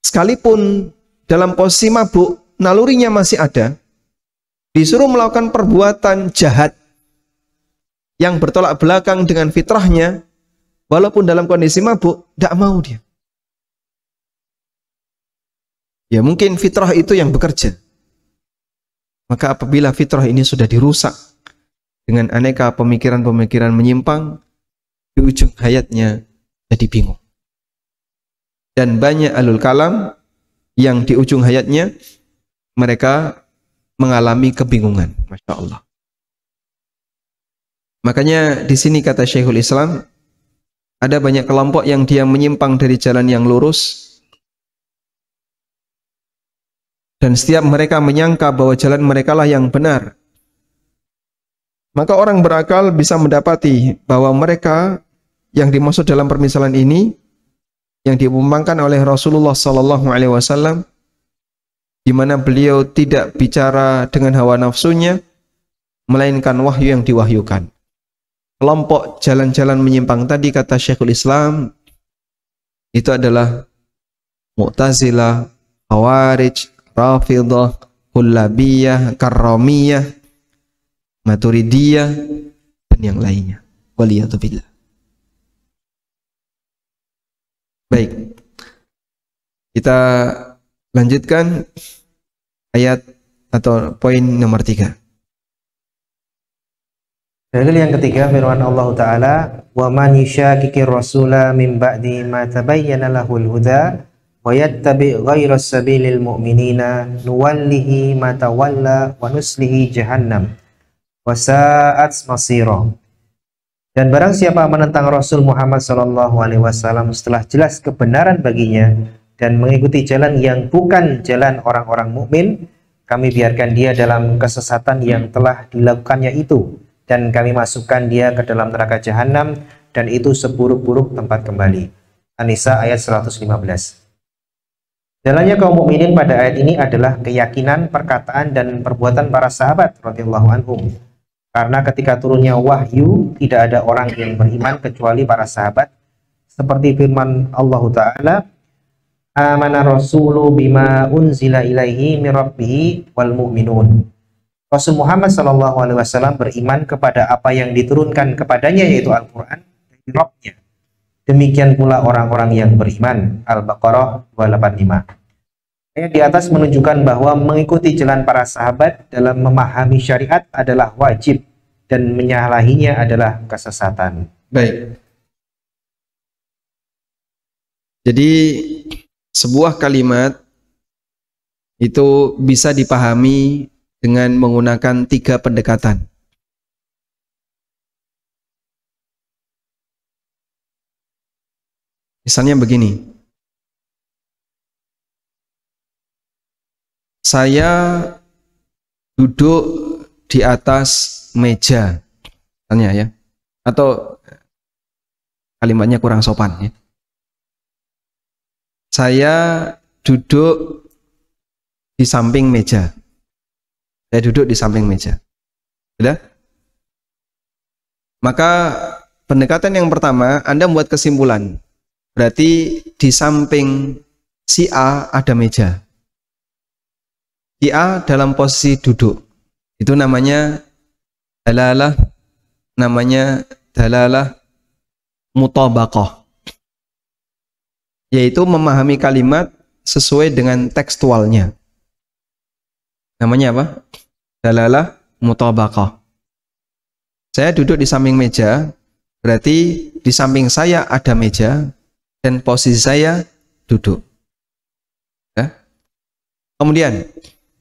sekalipun dalam posisi mabuk, nalurinya masih ada, disuruh melakukan perbuatan jahat yang bertolak belakang dengan fitrahnya, walaupun dalam kondisi mabuk, tidak mau dia. Ya mungkin fitrah itu yang bekerja. Maka apabila fitrah ini sudah dirusak dengan aneka pemikiran-pemikiran menyimpang, di ujung hayatnya jadi bingung. Dan banyak alul kalam yang di ujung hayatnya mereka mengalami kebingungan. Masya Allah. Makanya di sini kata Syekhul Islam, Ada banyak kelompok yang dia menyimpang dari jalan yang lurus, dan setiap mereka menyangka bahwa jalan mereka lah yang benar. Maka orang berakal bisa mendapati bahwa mereka yang dimaksud dalam permisalan ini, yang diumpamakan oleh Rasulullah SAW, di mana beliau tidak bicara dengan hawa nafsunya, melainkan wahyu yang diwahyukan. Kelompok jalan-jalan menyimpang tadi, kata Syekhul Islam, itu adalah Mu'tazilah, Khawarij, Rafidhah, Kullabiyah, Karramiyah, Maturidiyah, dan yang lainnya. Waliyatubillah. Baik, kita lanjutkan ayat atau poin nomor 3. Dalil yang ketiga, firman Allah Ta'ala, wa man yushaqiqir rasula min ba'di ma tabayyana lahul huda wa yattabi' ghayra sabilil mu'minina nuwallihi ma tawalla wa nuslihi jahannam wa sa'at masira. Dan barang siapa menentang Rasul Muhammad SAW setelah jelas kebenaran baginya dan mengikuti jalan yang bukan jalan orang-orang mukmin, kami biarkan dia dalam kesesatan yang telah dilakukannya itu, dan kami masukkan dia ke dalam neraka jahanam, dan itu seburuk-buruk tempat kembali. An-Nisa ayat 115. Jalannya kaum mukminin pada ayat ini adalah keyakinan, perkataan, dan perbuatan para sahabat radhiyallahu anhum. Karena ketika turunnya wahyu, tidak ada orang yang beriman kecuali para sahabat. Seperti firman Allah Ta'ala, amana rasulu bima unzila ilaihi min rabbihi wal mu'minun. Rasul Muhammad SAW beriman kepada apa yang diturunkan kepadanya, yaitu Al-Quran dari Rabbnya. Demikian pula orang-orang yang beriman. Al-Baqarah 285. Ayat di atas menunjukkan bahwa mengikuti jalan para sahabat dalam memahami syariat adalah wajib, dan menyalahinya adalah kesesatan. Baik. Jadi sebuah kalimat itu bisa dipahami dengan menggunakan 3 pendekatan. Misalnya begini, saya duduk di atas meja, misalnya ya, atau kalimatnya kurang sopan ya. Saya duduk di samping meja. Saya duduk di samping meja. Sudah? Maka pendekatan yang pertama, Anda membuat kesimpulan. Berarti di samping si A ada meja. Si A dalam posisi duduk. Itu namanya dalalah mutabaqah. Yaitu memahami kalimat sesuai dengan tekstualnya. Namanya apa? Dalalah mutabaqah. Saya duduk di samping meja, berarti di samping saya ada meja dan posisi saya duduk. Ya. Kemudian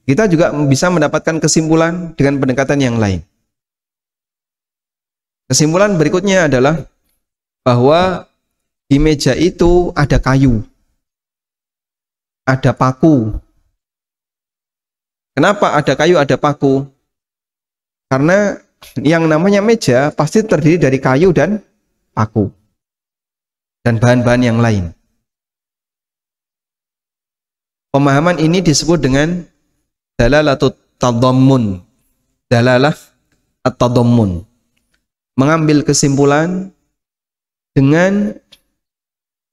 kita juga bisa mendapatkan kesimpulan dengan pendekatan yang lain. Kesimpulan berikutnya adalah bahwa di meja itu ada kayu, ada paku. Kenapa ada kayu, ada paku? Karena yang namanya meja pasti terdiri dari kayu dan paku dan bahan-bahan yang lain. Pemahaman ini disebut dengan dalalatut tadammun. Dalalah at-tadammun. Mengambil kesimpulan dengan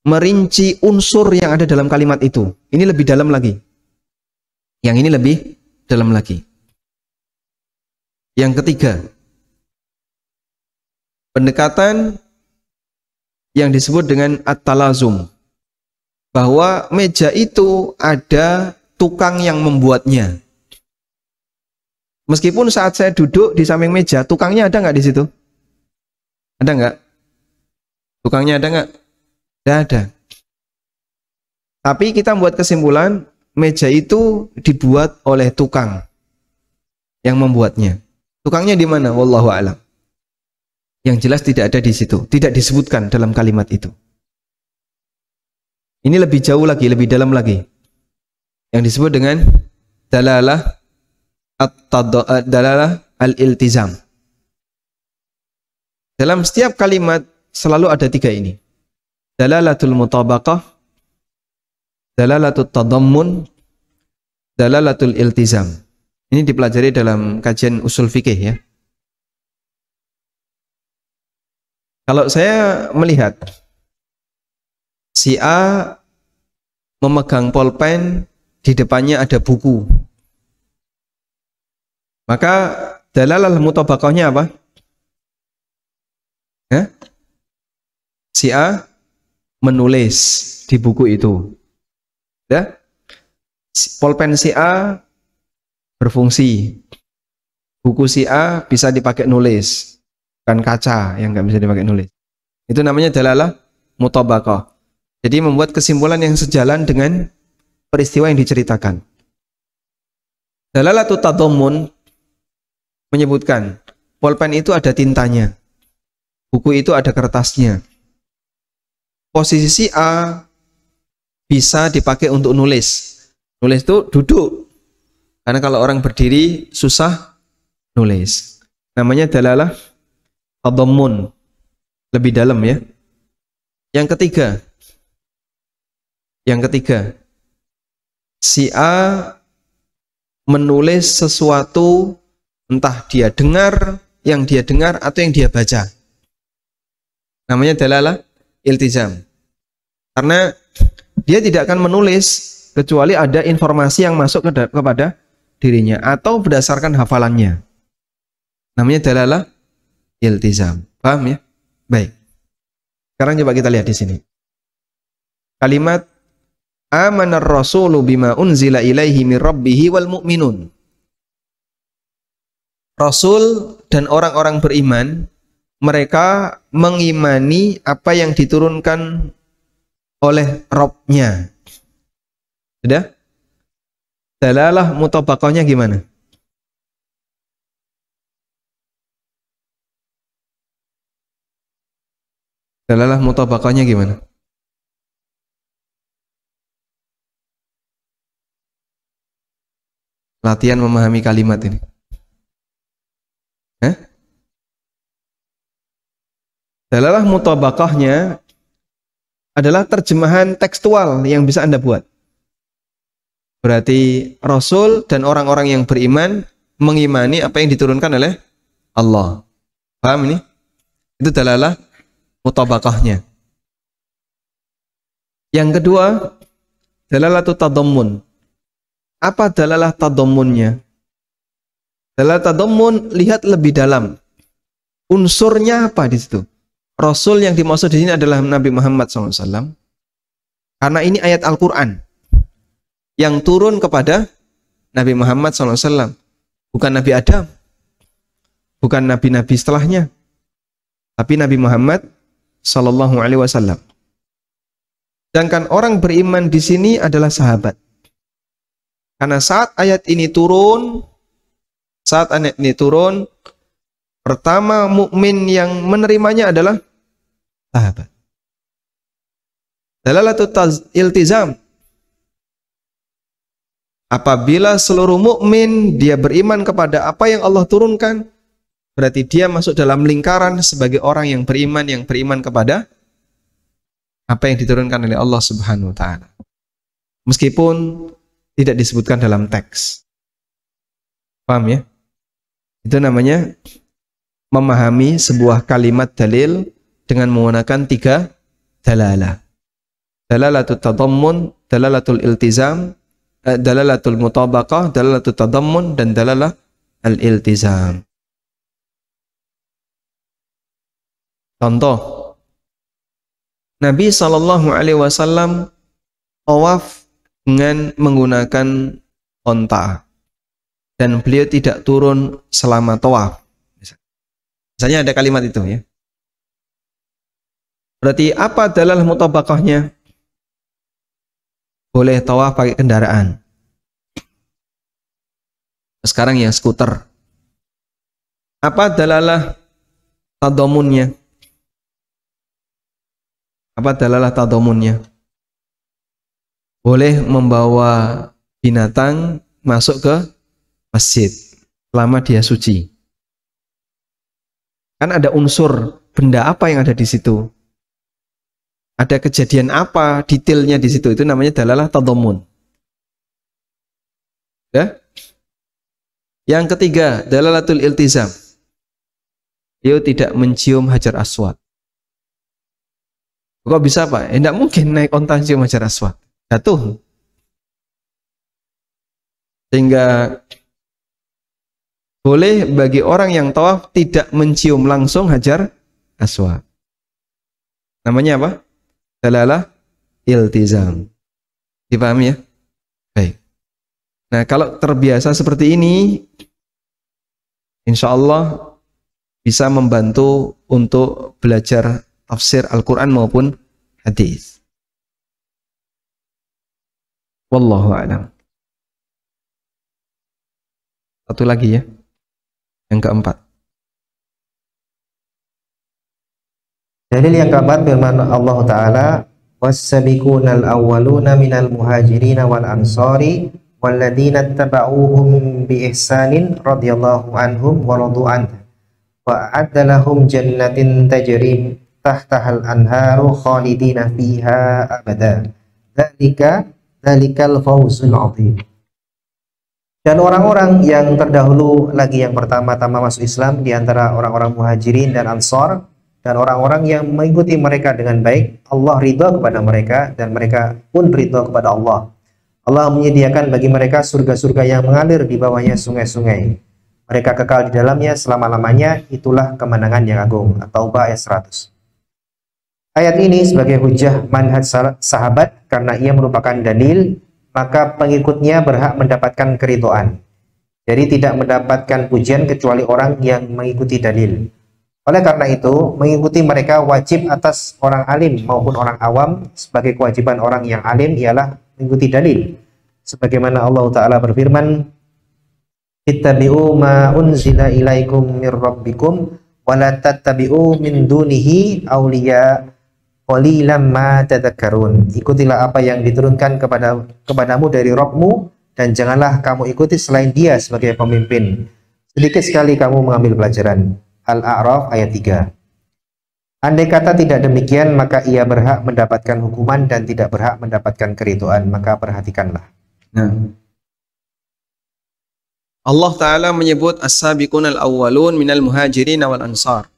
merinci unsur yang ada dalam kalimat itu. Ini lebih dalam lagi. Yang ini lebih dalam lagi. Yang ketiga, pendekatan yang disebut dengan at-talazum, bahwa meja itu ada tukang yang membuatnya. Meskipun saat saya duduk di samping meja, tukangnya ada nggak di situ? Ada nggak? Tukangnya ada nggak? Tidak ada. Tapi kita membuat kesimpulan, meja itu dibuat oleh tukang yang membuatnya. Tukangnya di mana? Wallahu a'lam. Yang jelas tidak ada di situ, tidak disebutkan dalam kalimat itu. Ini lebih jauh lagi, lebih dalam lagi. Yang disebut dengan dalalah dalalah al-iltizam. Dalam setiap kalimat selalu ada tiga ini. Dalalatul mutabaqah, dalalatul tadammun, dalalatul iltizam. Ini dipelajari dalam kajian usul fikih ya. Kalau saya melihat si A memegang pulpen, di depannya ada buku, maka dalalah mutabaqahnya apa? Ya? Si A menulis di buku itu. Ya? Pulpen si A berfungsi. Buku si A bisa dipakai nulis. Bukan kaca yang nggak bisa dipakai nulis. Itu namanya dalalah mutabaqah. Jadi membuat kesimpulan yang sejalan dengan peristiwa yang diceritakan. Dalalatut tadammun menyebutkan pulpen itu ada tintanya, buku itu ada kertasnya. Posisi si A bisa dipakai untuk nulis. Nulis itu duduk, karena kalau orang berdiri susah nulis. Namanya dalalah tadammun, lebih dalam ya. Yang ketiga, si A menulis sesuatu, entah dia dengar, yang dia dengar atau yang dia baca. Namanya dalalah iltizam. Karena dia tidak akan menulis kecuali ada informasi yang masuk kepada dirinya atau berdasarkan hafalannya. Namanya dalalah iltizam. Paham ya? Baik. Sekarang coba kita lihat di sini. Kalimat amanar rasulu bima unzila ilaihi mir rabbihi wal mu'minun. Rasul dan orang-orang beriman, mereka mengimani apa yang diturunkan oleh Rabb-nya. Sudah? Dalalah mutabaqahnya gimana? Dalalah mutabaqahnya gimana? Latihan memahami kalimat ini. Dalalah mutabaqahnya adalah terjemahan tekstual yang bisa Anda buat. Berarti Rasul dan orang-orang yang beriman mengimani apa yang diturunkan oleh Allah. Paham ini? Itu dalalah mutabaqahnya. Yang kedua, dalalatut tadammun. Apa dalalah tadammunnya? Dalalah tadammun, lihat lebih dalam. Unsurnya apa di situ? Rasul yang dimaksud di sini adalah Nabi Muhammad SAW. Karena ini ayat Al-Quran yang turun kepada Nabi Muhammad SAW. Bukan Nabi Adam, bukan nabi-nabi setelahnya, tapi Nabi Muhammad SAW. Sedangkan orang beriman di sini adalah sahabat. Karena saat ayat ini turun, pertama mukmin yang menerimanya adalah sahabat. Dalalatut iltizam. Apabila seluruh mukmin dia beriman kepada apa yang Allah turunkan, berarti dia masuk dalam lingkaran sebagai orang yang beriman kepada apa yang diturunkan oleh Allah Subhanahu wa taala. Meskipun tidak disebutkan dalam teks. Paham ya? Itu namanya memahami sebuah kalimat dalil dengan menggunakan tiga dalalah. Dalalatul tadammun, dalalatul iltizam, dalalatul mutabaqah, dalalatul tadammun, dan dalalah al-iltizam. Contoh, Nabi SAW tawaf dengan menggunakan onta, dan beliau tidak turun selama tawaf. Misalnya ada kalimat itu ya. Berarti apa dalalah mutabaqahnya? Boleh tawaf pakai kendaraan. Sekarang ya skuter. Apa dalalah tadamunnya? Apa dalalah tadamunnya? Boleh membawa binatang masuk ke masjid selama dia suci. Kan ada unsur benda apa yang ada di situ? Ada kejadian apa detailnya di situ? Itu namanya dalalah tadamun. Ya? Yang ketiga, dalalatul iltizam. Dia tidak mencium hajar aswad. Kok bisa Pak? Tidak mungkin naik onta cium hajar aswad. Jatuh. Sehingga boleh bagi orang yang tawaf tidak mencium langsung hajar aswad. Namanya apa? Dalalah iltizam. Dipahami ya? Baik. Nah, kalau terbiasa seperti ini, insya Allah bisa membantu untuk belajar tafsir Al-Quran maupun hadis. Wallahu a'lam. Satu lagi ya, yang keempat. Dalil yang keempat firman Allah Ta'ala, was-sabiqunal awwaluna minal muhajirin wal ansari walladzina tabauhum bi ihsanin radhiyallahu anhum wa radu anhu wa a'adda lahum jannatin tajri tahtahal anharu khalidina fiha abada. Dzalikal fawzul 'adzim. Dan orang-orang yang terdahulu lagi yang pertama-tama masuk Islam di antara orang-orang muhajirin dan ansar dan orang-orang yang mengikuti mereka dengan baik, Allah ridha kepada mereka dan mereka pun ridha kepada Allah. Allah menyediakan bagi mereka surga-surga yang mengalir di bawahnya sungai-sungai. Mereka kekal di dalamnya selama-lamanya, itulah kemenangan yang agung. At-Taubah ayat 100. Ayat ini sebagai hujjah manhaj sahabat karena ia merupakan dalil, maka pengikutnya berhak mendapatkan keridhaan. Jadi tidak mendapatkan pujian kecuali orang yang mengikuti dalil. Oleh karena itu, mengikuti mereka wajib atas orang alim maupun orang awam. Sebagai kewajiban orang yang alim ialah mengikuti dalil. Sebagaimana Allah Ta'ala berfirman, ittabi'u ma unzila ilaikum mir rabbikum wa la tattabi'u min dunihi awliya qalilan ma tadhakkarun. Ikutilah apa yang diturunkan kepadamu dari Rabbmu dan janganlah kamu ikuti selain dia sebagai pemimpin. Sedikit sekali kamu mengambil pelajaran. Al-A'raf ayat 3. Andai kata tidak demikian, maka ia berhak mendapatkan hukuman dan tidak berhak mendapatkan keridhaan. Maka perhatikanlah. Nah, Allah Ta'ala menyebut as-sabiqunal awwalun minal muhajirin wal ansar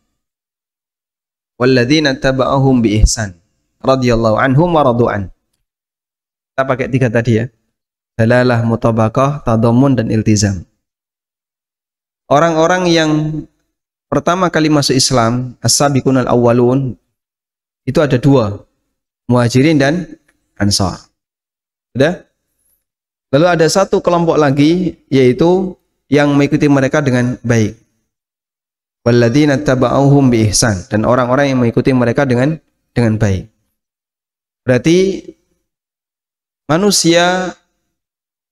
walladzina taba'ahum bi ihsan radhiyallahu anhum wa radu an. Kita pakai 3 tadi ya. Dalalah, mutabaqah, tadammun dan iltizam. Orang-orang yang pertama kali masuk Islam, as-sabiqunal awwalun, itu ada 2, muhajirin dan ansar. Sudah? Lalu ada satu kelompok lagi, yaitu yang mengikuti mereka dengan baik. Walladzina taba'uhum bi ihsan, dan orang-orang yang mengikuti mereka dengan baik. Berarti manusia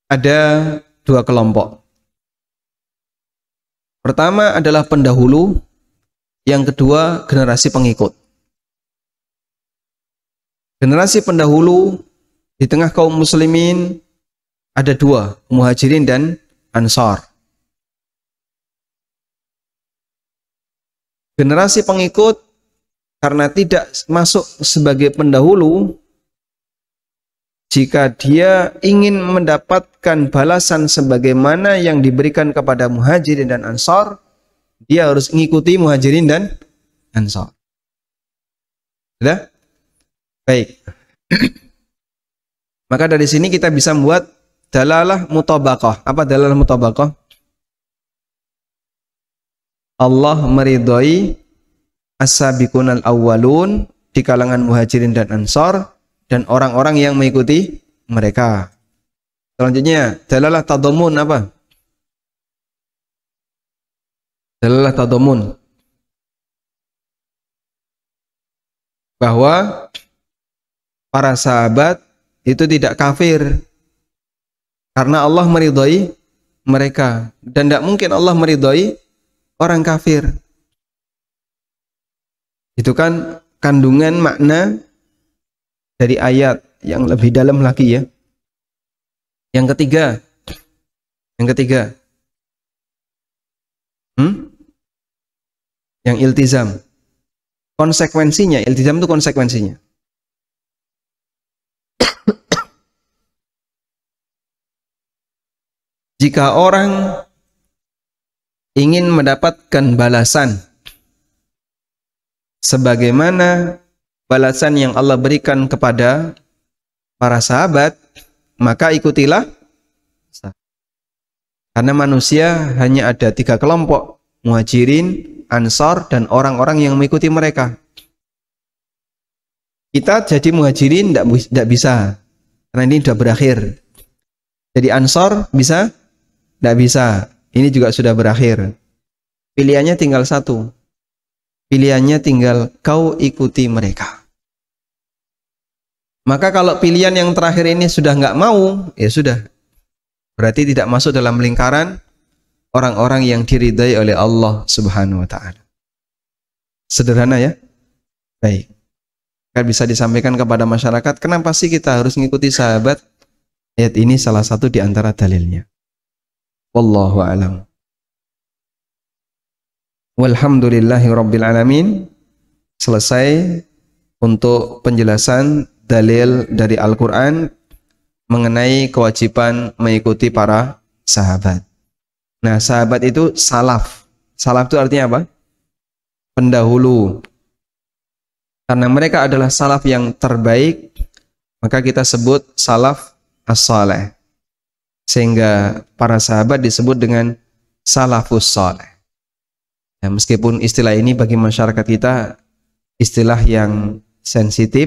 ada 2 kelompok. Pertama adalah pendahulu, yang kedua generasi pengikut. Generasi pendahulu di tengah kaum muslimin ada 2, muhajirin dan ansar. Generasi pengikut karena tidak masuk sebagai pendahulu, jika dia ingin mendapatkan balasan sebagaimana yang diberikan kepada muhajirin dan ansar, dia harus mengikuti muhajirin dan ansar. Sudah? Baik. Maka dari sini kita bisa membuat dalalah mutabaqah. Apa dalalah mutabaqah? Allah meridhai as-sabiqunal awwalun di kalangan muhajirin dan ansar dan orang-orang yang mengikuti mereka. Selanjutnya, dalalah tadammun apa? Dalalah tadammun bahwa para sahabat itu tidak kafir karena Allah meridhai mereka, dan tidak mungkin Allah meridhai orang kafir. Itu kan kandungan makna dari ayat yang lebih dalam lagi ya. Yang ketiga, yang iltizam. Konsekuensinya, iltizam itu konsekuensinya. Jika orang ingin mendapatkan balasan sebagaimana balasan yang Allah berikan kepada para sahabat, maka ikutilah. Karena manusia hanya ada 3 kelompok, Muhajirin, Ansor, dan orang-orang yang mengikuti mereka. Kita jadi Muhajirin tidak bisa, karena ini sudah berakhir. Jadi Ansor bisa? Tidak bisa. Ini juga sudah berakhir. Pilihannya tinggal satu. Pilihannya tinggal kau ikuti mereka. Maka kalau pilihan yang terakhir ini sudah nggak mau, ya sudah. Berarti tidak masuk dalam lingkaran orang-orang yang diridai oleh Allah Subhanahu wa Ta'ala. Sederhana ya? Baik. Kan bisa disampaikan kepada masyarakat, kenapa sih kita harus mengikuti sahabat? Ayat ini salah satu di antara dalilnya. Wallahu a'lam. Walhamdulillahi rabbil alamin. Selesai untuk penjelasan dalil dari Al-Quran mengenai kewajiban mengikuti para sahabat. Nah, sahabat itu salaf. Salaf itu artinya apa? Pendahulu. Karena mereka adalah salaf yang terbaik, maka kita sebut salaf as-saleh. Sehingga para sahabat disebut dengan salafus saleh. Ya, meskipun istilah ini bagi masyarakat kita istilah yang sensitif,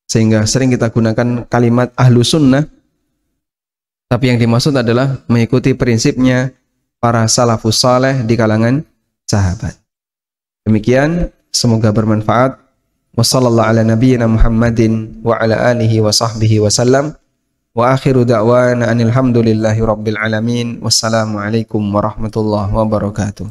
sehingga sering kita gunakan kalimat ahlu sunnah, tapi yang dimaksud adalah mengikuti prinsipnya para salafus saleh di kalangan sahabat. Demikian, semoga bermanfaat. Wassallallahu ala nabiyyina Muhammadin wa ala alihi wa sahbihi wa sallam. Wa akhiru da'wana anil hamdulillahi rabbil alamin. Wassalamualaikum warahmatullahi wabarakatuh.